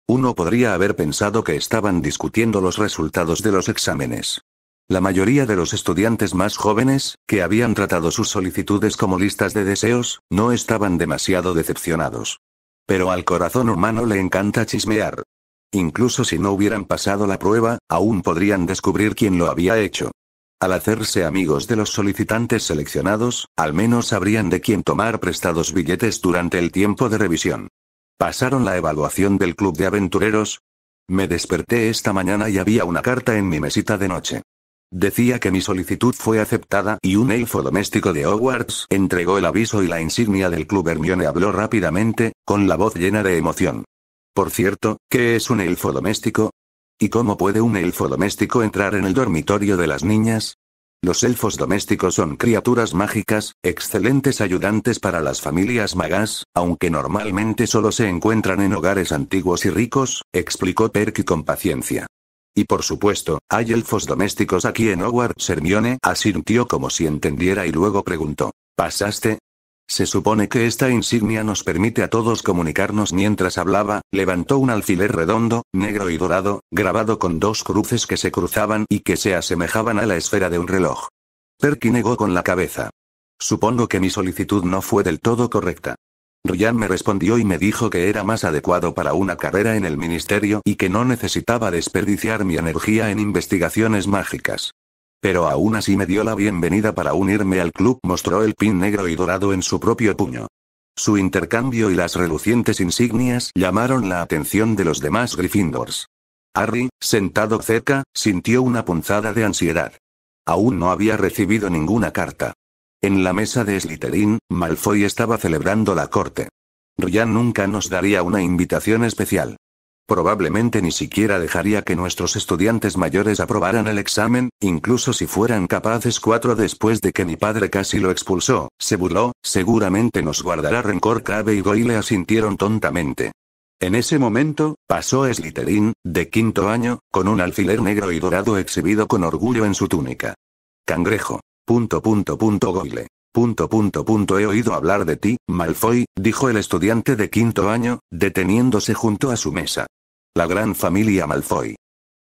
S1: Uno podría haber pensado que estaban discutiendo los resultados de los exámenes. La mayoría de los estudiantes más jóvenes, que habían tratado sus solicitudes como listas de deseos, no estaban demasiado decepcionados. Pero al corazón humano le encanta chismear. Incluso si no hubieran pasado la prueba, aún podrían descubrir quién lo había hecho. Al hacerse amigos de los solicitantes seleccionados, al menos sabrían de quién tomar prestados billetes durante el tiempo de revisión. ¿Pasaron la evaluación del club de aventureros? Me desperté esta mañana y había una carta en mi mesita de noche. Decía que mi solicitud fue aceptada y un elfo doméstico de Hogwarts entregó el aviso y la insignia del club. Hermione habló rápidamente, con la voz llena de emoción. Por cierto, ¿qué es un elfo doméstico? ¿Y cómo puede un elfo doméstico entrar en el dormitorio de las niñas? Los elfos domésticos son criaturas mágicas, excelentes ayudantes para las familias magas, aunque normalmente solo se encuentran en hogares antiguos y ricos, explicó Perky con paciencia. Y por supuesto, hay elfos domésticos aquí en Hogwarts. Hermione asintió como si entendiera y luego preguntó. ¿Pasaste? Se supone que esta insignia nos permite a todos comunicarnos. Mientras hablaba, levantó un alfiler redondo, negro y dorado, grabado con dos cruces que se cruzaban y que se asemejaban a la esfera de un reloj. Perky negó con la cabeza. Supongo que mi solicitud no fue del todo correcta. Ryan me respondió y me dijo que era más adecuado para una carrera en el ministerio y que no necesitaba desperdiciar mi energía en investigaciones mágicas. Pero aún así me dio la bienvenida para unirme al club. Mostró el pin negro y dorado en su propio puño. Su intercambio y las relucientes insignias llamaron la atención de los demás Gryffindors. Harry, sentado cerca, sintió una punzada de ansiedad. Aún no había recibido ninguna carta. En la mesa de Slytherin, Malfoy estaba celebrando la corte. Ryan nunca nos daría una invitación especial. Probablemente ni siquiera dejaría que nuestros estudiantes mayores aprobaran el examen, incluso si fueran capaces 4 después de que mi padre casi lo expulsó. Se burló, seguramente nos guardará rencor. Crabbe y Goyle asintieron tontamente. En ese momento, pasó Slytherin, de quinto año, con un alfiler negro y dorado exhibido con orgullo en su túnica. Cangrejo. Goyle. He oído hablar de ti, Malfoy, dijo el estudiante de quinto año, deteniéndose junto a su mesa. La gran familia Malfoy.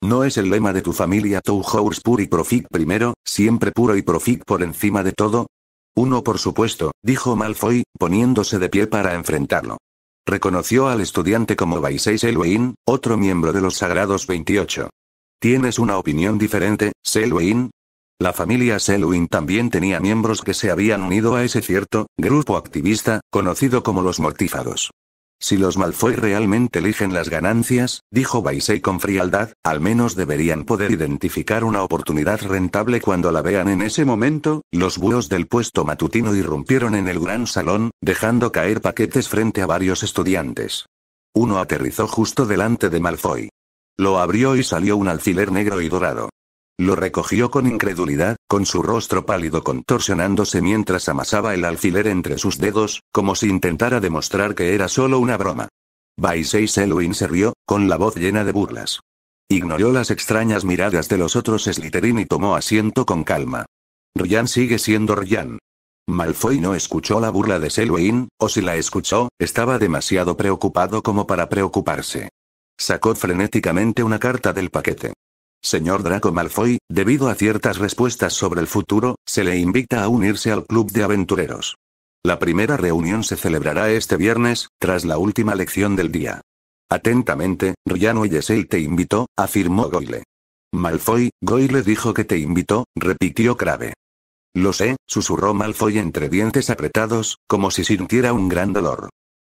S1: ¿No es el lema de tu familia Touhours pur y profit primero, siempre puro y profit por encima de todo? Uno por supuesto, dijo Malfoy, poniéndose de pie para enfrentarlo. Reconoció al estudiante como Baisei Selwyn, otro miembro de los Sagrados 28. ¿Tienes una opinión diferente, Selwyn? La familia Selwyn también tenía miembros que se habían unido a ese cierto grupo activista, conocido como los Mortífagos. Si los Malfoy realmente eligen las ganancias, dijo Baisei con frialdad, al menos deberían poder identificar una oportunidad rentable cuando la vean. En ese momento, los búhos del puesto matutino irrumpieron en el gran salón, dejando caer paquetes frente a varios estudiantes. Uno aterrizó justo delante de Malfoy. Lo abrió y salió un alfiler negro y dorado. Lo recogió con incredulidad, con su rostro pálido contorsionándose mientras amasaba el alfiler entre sus dedos, como si intentara demostrar que era solo una broma. Baisei Selwyn se rió, con la voz llena de burlas. Ignoró las extrañas miradas de los otros Slytherin y tomó asiento con calma. Ryan sigue siendo Ryan. Malfoy no escuchó la burla de Selwyn, o si la escuchó, estaba demasiado preocupado como para preocuparse. Sacó frenéticamente una carta del paquete. Señor Draco Malfoy, debido a ciertas respuestas sobre el futuro, se le invita a unirse al club de aventureros. La primera reunión se celebrará este viernes, tras la última lección del día. Atentamente, Ryan Weasley te invitó, afirmó Goyle. Malfoy, Goyle dijo que te invitó, repitió Crabbe. Lo sé, susurró Malfoy entre dientes apretados, como si sintiera un gran dolor.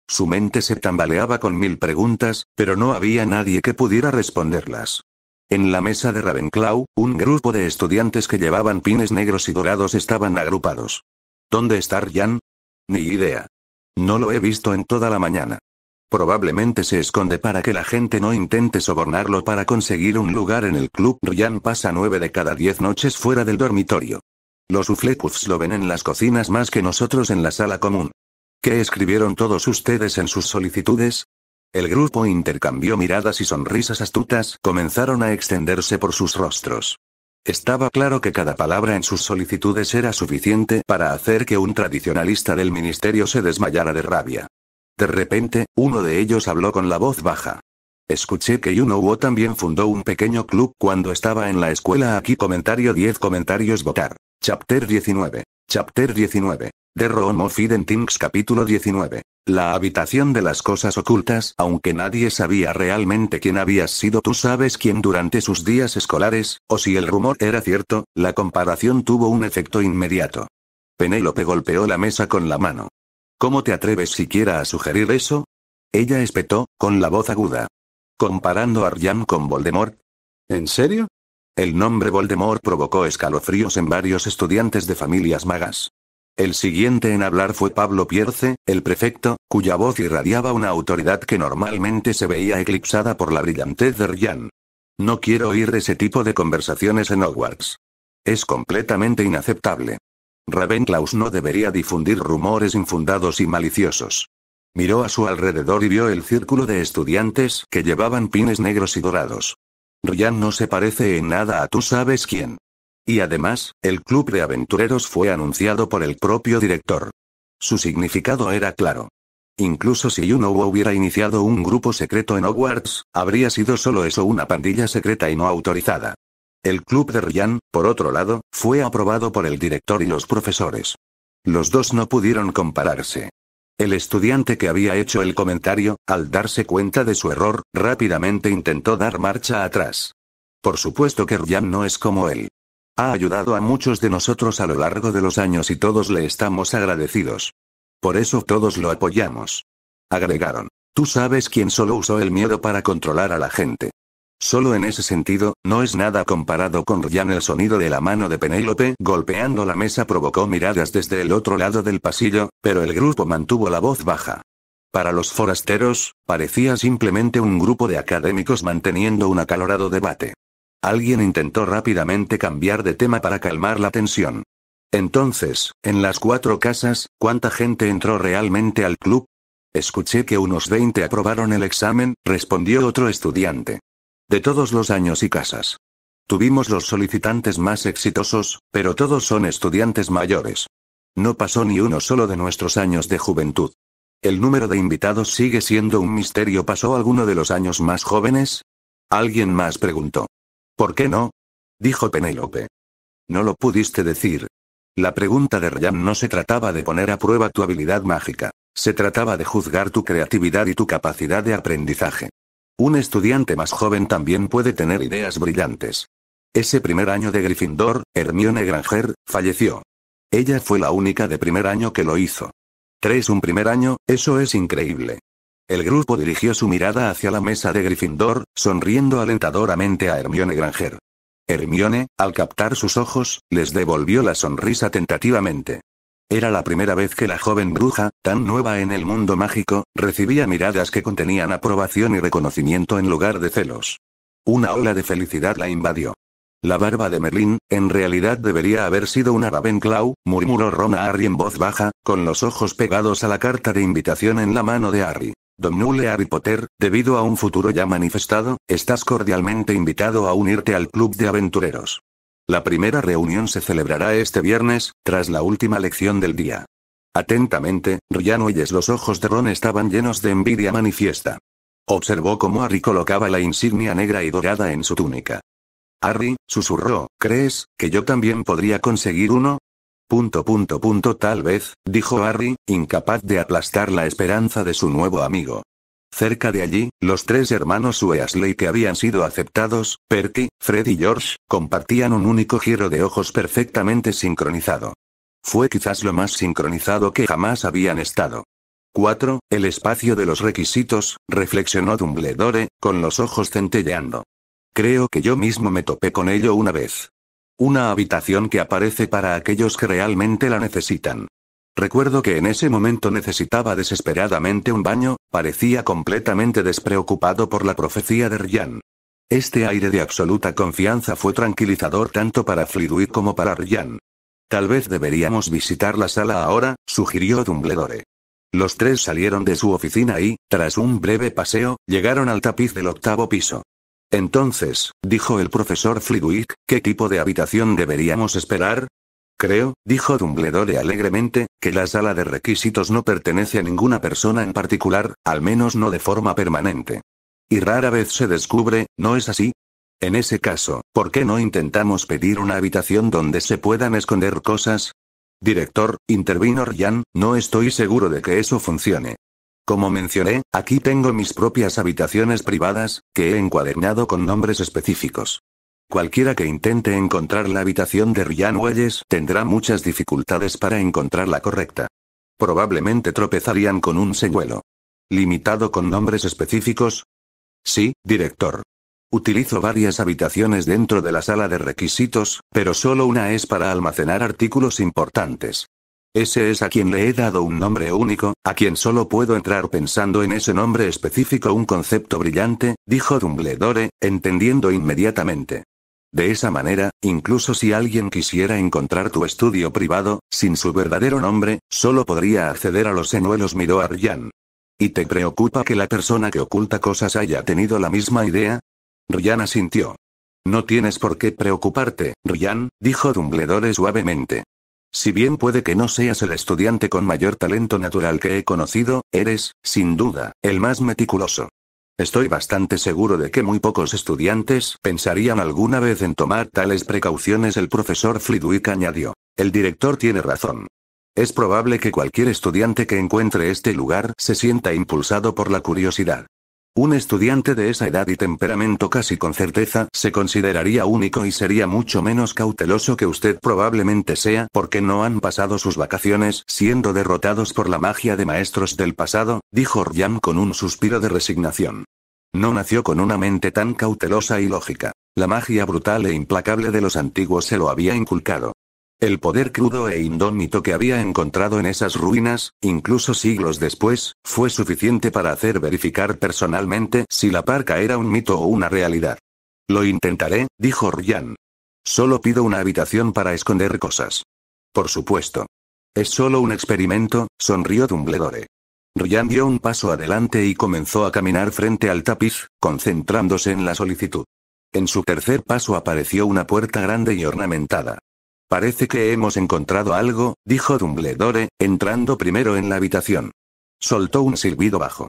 S1: Su mente se tambaleaba con 1000 preguntas, pero no había nadie que pudiera responderlas. En la mesa de Ravenclaw, un grupo de estudiantes que llevaban pines negros y dorados estaban agrupados. ¿Dónde está Ryan? Ni idea. No lo he visto en toda la mañana. Probablemente se esconde para que la gente no intente sobornarlo para conseguir un lugar en el club. Ryan pasa 9 de cada 10 noches fuera del dormitorio. Los Hufflepuffs lo ven en las cocinas más que nosotros en la sala común. ¿Qué escribieron todos ustedes en sus solicitudes? El grupo intercambió miradas y sonrisas astutas comenzaron a extenderse por sus rostros. Estaba claro que cada palabra en sus solicitudes era suficiente para hacer que un tradicionalista del ministerio se desmayara de rabia. De repente, uno de ellos habló con la voz baja. Escuché que Yuno también fundó un pequeño club cuando estaba en la escuela. Aquí comentario 10 comentarios votar. Chapter 19. Chapter 19. The Room of Hidden Things capítulo 19. La habitación de las cosas ocultas. Aunque nadie sabía realmente quién habías sido, tú sabes quién durante sus días escolares, o si el rumor era cierto, la comparación tuvo un efecto inmediato. Penélope golpeó la mesa con la mano. ¿Cómo te atreves siquiera a sugerir eso? Ella espetó, con la voz aguda. ¿Comparando a Ryan con Voldemort? ¿En serio? El nombre Voldemort provocó escalofríos en varios estudiantes de familias magas. El siguiente en hablar fue Pablo Pierce, el prefecto, cuya voz irradiaba una autoridad que normalmente se veía eclipsada por la brillantez de Ryan. No quiero oír ese tipo de conversaciones en Hogwarts. Es completamente inaceptable. Ravenclaw no debería difundir rumores infundados y maliciosos. Miró a su alrededor y vio el círculo de estudiantes que llevaban pines negros y dorados. Ryan no se parece en nada a tú sabes quién. Y además, el club de aventureros fue anunciado por el propio director. Su significado era claro. Incluso si Yuno hubiera iniciado un grupo secreto en Hogwarts, habría sido solo eso, una pandilla secreta y no autorizada. El club de Ryan, por otro lado, fue aprobado por el director y los profesores. Los dos no pudieron compararse. El estudiante que había hecho el comentario, al darse cuenta de su error, rápidamente intentó dar marcha atrás. Por supuesto que Ryan no es como él. Ha ayudado a muchos de nosotros a lo largo de los años y todos le estamos agradecidos. Por eso todos lo apoyamos. Agregaron. Tú sabes quién solo usó el miedo para controlar a la gente. Solo en ese sentido, no es nada comparado con Ryan. El sonido de la mano de Penélope golpeando la mesa provocó miradas desde el otro lado del pasillo, pero el grupo mantuvo la voz baja. Para los forasteros, parecía simplemente un grupo de académicos manteniendo un acalorado debate. Alguien intentó rápidamente cambiar de tema para calmar la tensión. Entonces, en las 4 casas, ¿cuánta gente entró realmente al club? Escuché que unos 20 aprobaron el examen, respondió otro estudiante. De todos los años y casas. Tuvimos los solicitantes más exitosos, pero todos son estudiantes mayores. No pasó ni uno solo de nuestros años de juventud. El número de invitados sigue siendo un misterio. ¿Pasó alguno de los años más jóvenes? Alguien más preguntó. ¿Por qué no? Dijo Penélope. No lo pudiste decir. La pregunta de Ryan no se trataba de poner a prueba tu habilidad mágica. Se trataba de juzgar tu creatividad y tu capacidad de aprendizaje. Un estudiante más joven también puede tener ideas brillantes. Ese primer año de Gryffindor, Hermione Granger, falleció. Ella fue la única de primer año que lo hizo. 3 un primer año, eso es increíble. El grupo dirigió su mirada hacia la mesa de Gryffindor, sonriendo alentadoramente a Hermione Granger. Hermione, al captar sus ojos, les devolvió la sonrisa tentativamente. Era la primera vez que la joven bruja, tan nueva en el mundo mágico, recibía miradas que contenían aprobación y reconocimiento en lugar de celos. Una ola de felicidad la invadió. La barba de Merlín, en realidad debería haber sido una Ravenclaw, murmuró Ron a Harry en voz baja, con los ojos pegados a la carta de invitación en la mano de Harry. Domnule Harry Potter, debido a un futuro ya manifestado, estás cordialmente invitado a unirte al club de aventureros. La primera reunión se celebrará este viernes, tras la última lección del día. Atentamente, Ryan Oyes. Los ojos de Ron estaban llenos de envidia manifiesta. Observó cómo Harry colocaba la insignia negra y dorada en su túnica. Harry, susurró, ¿crees que yo también podría conseguir uno? Tal vez, dijo Harry, incapaz de aplastar la esperanza de su nuevo amigo. Cerca de allí, los 3 hermanos Weasley que habían sido aceptados, Percy, Fred y George, compartían un único giro de ojos perfectamente sincronizado. Fue quizás lo más sincronizado que jamás habían estado. 4. El espacio de los requisitos, reflexionó Dumbledore, con los ojos centelleando. Creo que yo mismo me topé con ello una vez. Una habitación que aparece para aquellos que realmente la necesitan. Recuerdo que en ese momento necesitaba desesperadamente un baño, parecía completamente despreocupado por la profecía de Ryan. Este aire de absoluta confianza fue tranquilizador tanto para Flitwick como para Ryan. Tal vez deberíamos visitar la sala ahora, sugirió Dumbledore. Los 3 salieron de su oficina y, tras un breve paseo, llegaron al tapiz del 8º piso. Entonces, dijo el profesor Flitwick, ¿qué tipo de habitación deberíamos esperar? Creo, dijo Dumbledore alegremente, que la sala de requisitos no pertenece a ninguna persona en particular, al menos no de forma permanente. Y rara vez se descubre, ¿no es así? En ese caso, ¿por qué no intentamos pedir una habitación donde se puedan esconder cosas? Director, intervino Ryan, no estoy seguro de que eso funcione. Como mencioné, aquí tengo mis propias habitaciones privadas, que he encuadernado con nombres específicos. Cualquiera que intente encontrar la habitación de Ryan Welles tendrá muchas dificultades para encontrar la correcta. Probablemente tropezarían con un señuelo. ¿Limitado con nombres específicos? Sí, director. Utilizo varias habitaciones dentro de la sala de requisitos, pero solo una es para almacenar artículos importantes. Ese es a quien le he dado un nombre único, a quien solo puedo entrar pensando en ese nombre específico. Un concepto brillante, dijo Dumbledore, entendiendo inmediatamente. De esa manera, incluso si alguien quisiera encontrar tu estudio privado, sin su verdadero nombre, solo podría acceder a los señuelos. Miró a Ryan. ¿Y te preocupa que la persona que oculta cosas haya tenido la misma idea? Ryan asintió. No tienes por qué preocuparte, Ryan, dijo Dumbledore suavemente. Si bien puede que no seas el estudiante con mayor talento natural que he conocido, eres, sin duda, el más meticuloso. Estoy bastante seguro de que muy pocos estudiantes pensarían alguna vez en tomar tales precauciones. El profesor Flitwick añadió. El director tiene razón. Es probable que cualquier estudiante que encuentre este lugar se sienta impulsado por la curiosidad. Un estudiante de esa edad y temperamento casi con certeza se consideraría único y sería mucho menos cauteloso que usted probablemente sea porque no han pasado sus vacaciones siendo derrotados por la magia de maestros del pasado, dijo Ryan con un suspiro de resignación. No nació con una mente tan cautelosa y lógica. La magia brutal e implacable de los antiguos se lo había inculcado. El poder crudo e indómito que había encontrado en esas ruinas, incluso siglos después, fue suficiente para hacer verificar personalmente si la parca era un mito o una realidad. Lo intentaré, dijo Ryan. Solo pido una habitación para esconder cosas. Por supuesto. Es solo un experimento, sonrió Dumbledore. Ryan dio un paso adelante y comenzó a caminar frente al tapiz, concentrándose en la solicitud. En su tercer paso apareció una puerta grande y ornamentada. Parece que hemos encontrado algo, dijo Dumbledore, entrando primero en la habitación. Soltó un silbido bajo.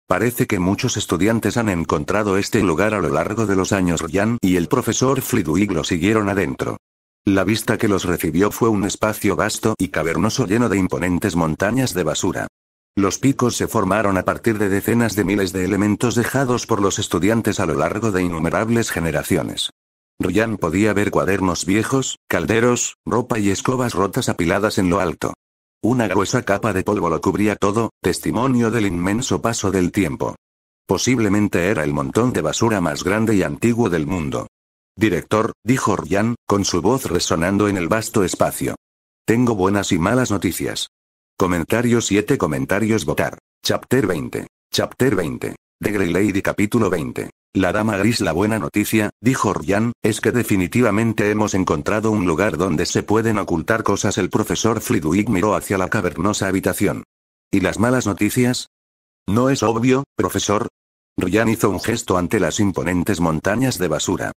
S1: Parece que muchos estudiantes han encontrado este lugar a lo largo de los años. Ryan y el profesor Flitwick lo siguieron adentro. La vista que los recibió fue un espacio vasto y cavernoso lleno de imponentes montañas de basura. Los picos se formaron a partir de decenas de miles de elementos dejados por los estudiantes a lo largo de innumerables generaciones. Ryan podía ver cuadernos viejos, calderos, ropa y escobas rotas apiladas en lo alto. Una gruesa capa de polvo lo cubría todo, testimonio del inmenso paso del tiempo. Posiblemente era el montón de basura más grande y antiguo del mundo. Director, dijo Ryan, con su voz resonando en el vasto espacio. Tengo buenas y malas noticias. Comentarios 7 comentarios votar. Chapter 20. Chapter 20. The Grey Lady capítulo 20. La dama gris. La buena noticia, dijo Ryan, es que definitivamente hemos encontrado un lugar donde se pueden ocultar cosas. El profesor Flitwick miró hacia la cavernosa habitación. ¿Y las malas noticias? ¿No es obvio, profesor? Ryan hizo un gesto ante las imponentes montañas de basura.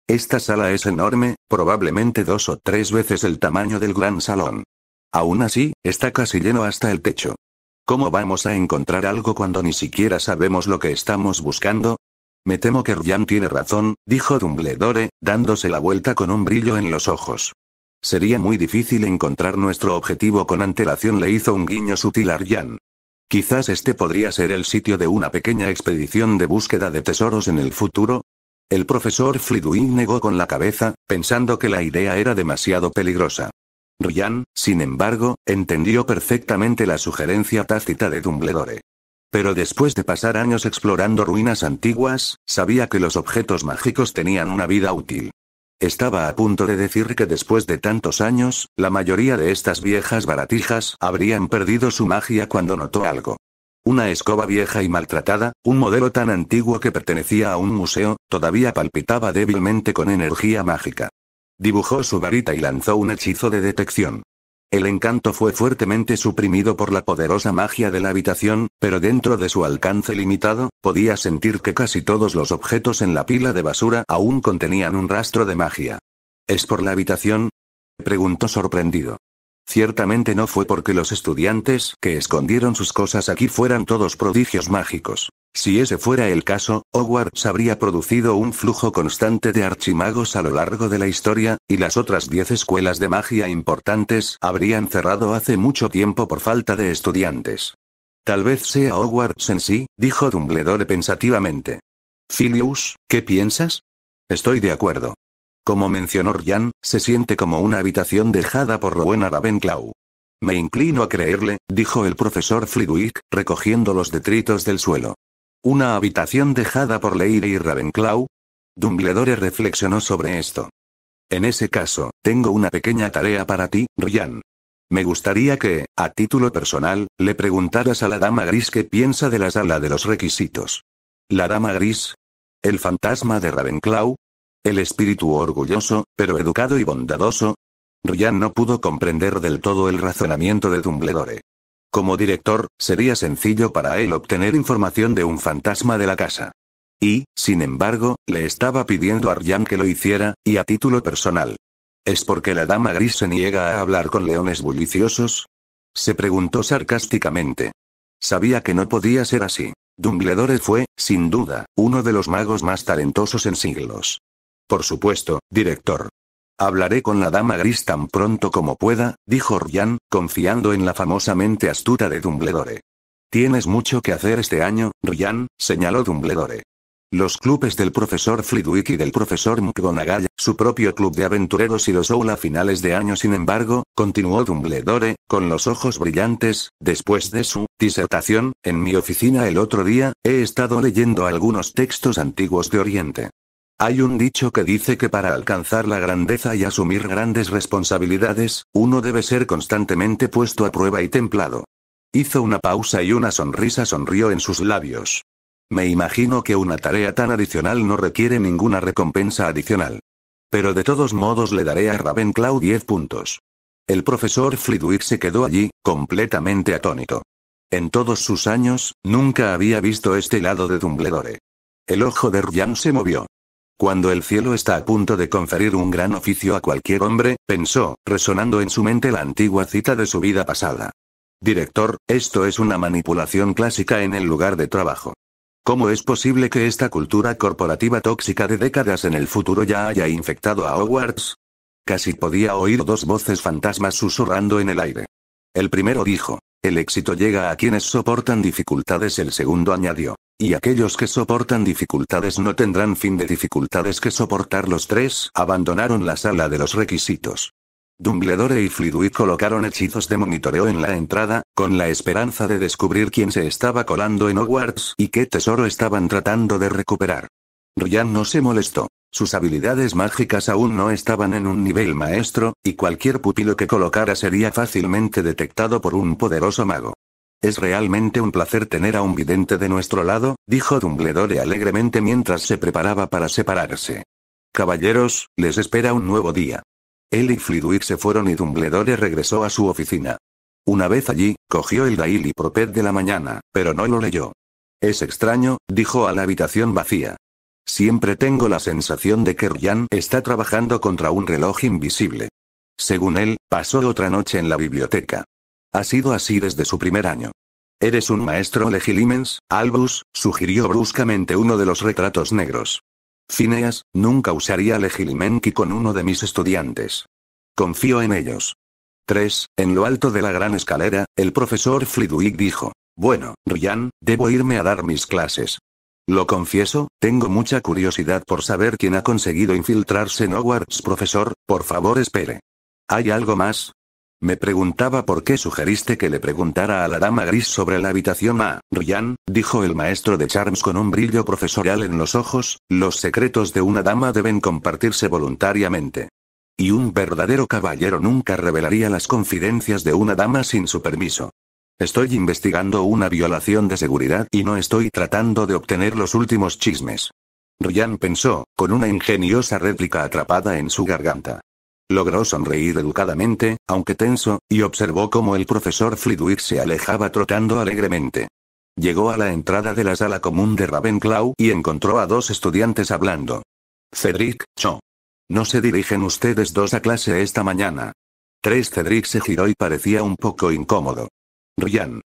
S1: Esta sala es enorme, probablemente 2 o 3 veces el tamaño del gran salón. Aún así, está casi lleno hasta el techo. ¿Cómo vamos a encontrar algo cuando ni siquiera sabemos lo que estamos buscando? Me temo que Ryan tiene razón, dijo Dumbledore, dándose la vuelta con un brillo en los ojos. Sería muy difícil encontrar nuestro objetivo con antelación. Le hizo un guiño sutil a Ryan. Quizás este podría ser el sitio de una pequeña expedición de búsqueda de tesoros en el futuro. El profesor Flitwick negó con la cabeza, pensando que la idea era demasiado peligrosa. Ryan, sin embargo, entendió perfectamente la sugerencia tácita de Dumbledore. Pero después de pasar años explorando ruinas antiguas, sabía que los objetos mágicos tenían una vida útil. Estaba a punto de decir que después de tantos años, la mayoría de estas viejas baratijas habrían perdido su magia cuando notó algo. Una escoba vieja y maltratada, un modelo tan antiguo que pertenecía a un museo, todavía palpitaba débilmente con energía mágica. Dibujó su varita y lanzó un hechizo de detección. El encanto fue fuertemente suprimido por la poderosa magia de la habitación, pero dentro de su alcance limitado, podía sentir que casi todos los objetos en la pila de basura aún contenían un rastro de magia. ¿Es por la habitación?, preguntó sorprendido. Ciertamente no fue porque los estudiantes que escondieron sus cosas aquí fueran todos prodigios mágicos. Si ese fuera el caso, Hogwarts habría producido un flujo constante de archimagos a lo largo de la historia, y las otras 10 escuelas de magia importantes habrían cerrado hace mucho tiempo por falta de estudiantes. Tal vez sea Hogwarts en sí, dijo Dumbledore pensativamente. Filius, ¿qué piensas? Estoy de acuerdo. Como mencionó Ryan, se siente como una habitación dejada por Rowena Ravenclaw. Me inclino a creerle, dijo el profesor Flitwick, recogiendo los detritos del suelo. ¿Una habitación dejada por Lady Ravenclaw? Dumbledore reflexionó sobre esto. En ese caso, tengo una pequeña tarea para ti, Ryan. Me gustaría que, a título personal, le preguntaras a la Dama Gris qué piensa de la sala de los requisitos. ¿La Dama Gris? ¿El fantasma de Ravenclaw? ¿El espíritu orgulloso, pero educado y bondadoso? Ryan no pudo comprender del todo el razonamiento de Dumbledore. Como director, sería sencillo para él obtener información de un fantasma de la casa. Y, sin embargo, le estaba pidiendo a Ryan que lo hiciera, y a título personal. ¿Es porque la dama gris se niega a hablar con leones bulliciosos? Se preguntó sarcásticamente. Sabía que no podía ser así. Dumbledore fue, sin duda, uno de los magos más talentosos en siglos. Por supuesto, director. Hablaré con la dama gris tan pronto como pueda, dijo Ryan, confiando en la famosa mente astuta de Dumbledore. Tienes mucho que hacer este año, Ryan, señaló Dumbledore. Los clubes del profesor Flitwick y del profesor McGonagall, su propio club de aventureros y los Owl a finales de año. Sin embargo, continuó Dumbledore, con los ojos brillantes, después de su disertación, en mi oficina el otro día, he estado leyendo algunos textos antiguos de Oriente. Hay un dicho que dice que para alcanzar la grandeza y asumir grandes responsabilidades, uno debe ser constantemente puesto a prueba y templado. Hizo una pausa y una sonrisa sonrió en sus labios. Me imagino que una tarea tan adicional no requiere ninguna recompensa adicional. Pero de todos modos le daré a Ravenclaw 10 puntos. El profesor Flitwick se quedó allí, completamente atónito. En todos sus años, nunca había visto este lado de Dumbledore. El ojo de Ryan se movió. Cuando el cielo está a punto de conferir un gran oficio a cualquier hombre, pensó, resonando en su mente la antigua cita de su vida pasada. Director, esto es una manipulación clásica en el lugar de trabajo. ¿Cómo es posible que esta cultura corporativa tóxica de décadas en el futuro ya haya infectado a Hogwarts? Casi podía oír dos voces fantasmas susurrando en el aire. El primero dijo, el éxito llega a quienes soportan dificultades. El segundo añadió, y aquellos que soportan dificultades no tendrán fin de dificultades que soportar. Los tres abandonaron la sala de los requisitos. Dumbledore y Flitwick colocaron hechizos de monitoreo en la entrada, con la esperanza de descubrir quién se estaba colando en Hogwarts y qué tesoro estaban tratando de recuperar. Ryan no se molestó. Sus habilidades mágicas aún no estaban en un nivel maestro, y cualquier pupilo que colocara sería fácilmente detectado por un poderoso mago. Es realmente un placer tener a un vidente de nuestro lado, dijo Dumbledore alegremente mientras se preparaba para separarse. Caballeros, les espera un nuevo día. Él y Flitwick se fueron y Dumbledore regresó a su oficina. Una vez allí, cogió el Daily Prophet de la mañana, pero no lo leyó. Es extraño, dijo a la habitación vacía. Siempre tengo la sensación de que Ryan está trabajando contra un reloj invisible. Según él, pasó otra noche en la biblioteca. Ha sido así desde su primer año. ¿Eres un maestro Legilimens, Albus?, sugirió bruscamente uno de los retratos negros. Phineas, nunca usaría Legilimenki con uno de mis estudiantes. Confío en ellos. 3. En lo alto de la gran escalera, el profesor Flitwick dijo, bueno, Ryan, debo irme a dar mis clases. Lo confieso, tengo mucha curiosidad por saber quién ha conseguido infiltrarse en Hogwarts. Profesor, por favor espere. ¿Hay algo más? Me preguntaba por qué sugeriste que le preguntara a la dama gris sobre la habitación A. Ryan, dijo el maestro de Charms con un brillo profesorial en los ojos, los secretos de una dama deben compartirse voluntariamente. Y un verdadero caballero nunca revelaría las confidencias de una dama sin su permiso. Estoy investigando una violación de seguridad y no estoy tratando de obtener los últimos chismes. Ryan pensó, con una ingeniosa réplica atrapada en su garganta. Logró sonreír educadamente, aunque tenso, y observó cómo el profesor Flitwick se alejaba trotando alegremente. Llegó a la entrada de la sala común de Ravenclaw y encontró a dos estudiantes hablando. Cedric, Cho. ¿No se dirigen ustedes dos a clase esta mañana? 3. Cedric se giró y parecía un poco incómodo. Ryan.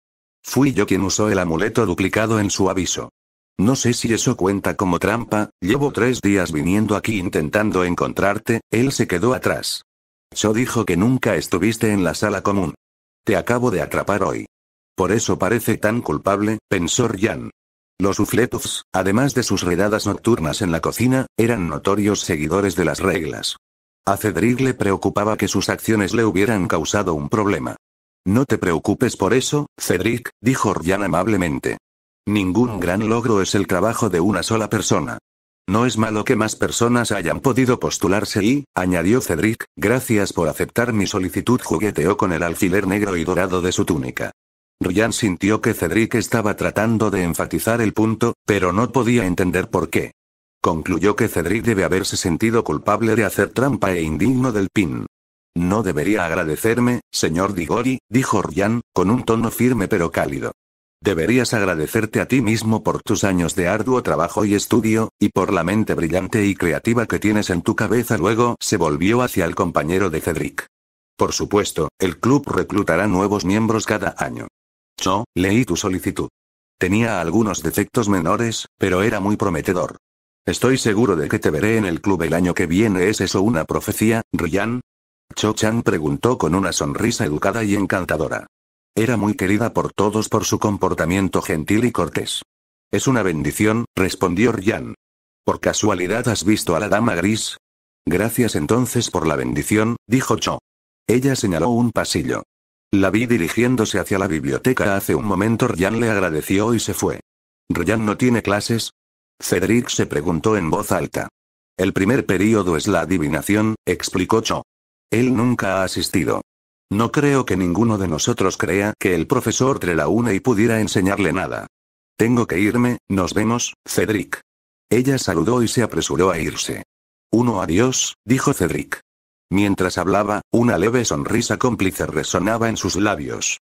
S1: Fui yo quien usó el amuleto duplicado en su aviso. No sé si eso cuenta como trampa, llevo 3 días viniendo aquí intentando encontrarte. Él se quedó atrás. Cho dijo que nunca estuviste en la sala común. Te acabo de atrapar hoy. Por eso parece tan culpable, pensó Ryan. Los Hufflepuffs, además de sus redadas nocturnas en la cocina, eran notorios seguidores de las reglas. A Cedric le preocupaba que sus acciones le hubieran causado un problema. No te preocupes por eso, Cedric, dijo Ryan amablemente. Ningún gran logro es el trabajo de una sola persona. No es malo que más personas hayan podido postularse y, añadió Cedric, gracias por aceptar mi solicitud. Jugueteó con el alfiler negro y dorado de su túnica. Ryan sintió que Cedric estaba tratando de enfatizar el punto, pero no podía entender por qué. Concluyó que Cedric debe haberse sentido culpable de hacer trampa e indigno del pin. No debería agradecerme, señor Diggory, dijo Ryan, con un tono firme pero cálido. Deberías agradecerte a ti mismo por tus años de arduo trabajo y estudio, y por la mente brillante y creativa que tienes en tu cabeza. Luego se volvió hacia el compañero de Cedric. Por supuesto, el club reclutará nuevos miembros cada año. Cho, leí tu solicitud. Tenía algunos defectos menores, pero era muy prometedor. Estoy seguro de que te veré en el club el año que viene. ¿Es eso una profecía, Ryan? Cho-chan preguntó con una sonrisa educada y encantadora. Era muy querida por todos por su comportamiento gentil y cortés. Es una bendición, respondió Ryan. ¿Por casualidad has visto a la dama gris? Gracias entonces por la bendición, dijo Cho. Ella señaló un pasillo. La vi dirigiéndose hacia la biblioteca hace un momento. Ryan le agradeció y se fue. ¿Ryan no tiene clases? Cedric se preguntó en voz alta. El primer período es la adivinación, explicó Cho. Él nunca ha asistido. No creo que ninguno de nosotros crea que el profesor Trelawney pudiera enseñarle nada. Tengo que irme, nos vemos, Cedric. Ella saludó y se apresuró a irse. Adiós, dijo Cedric. Mientras hablaba, una leve sonrisa cómplice resonaba en sus labios.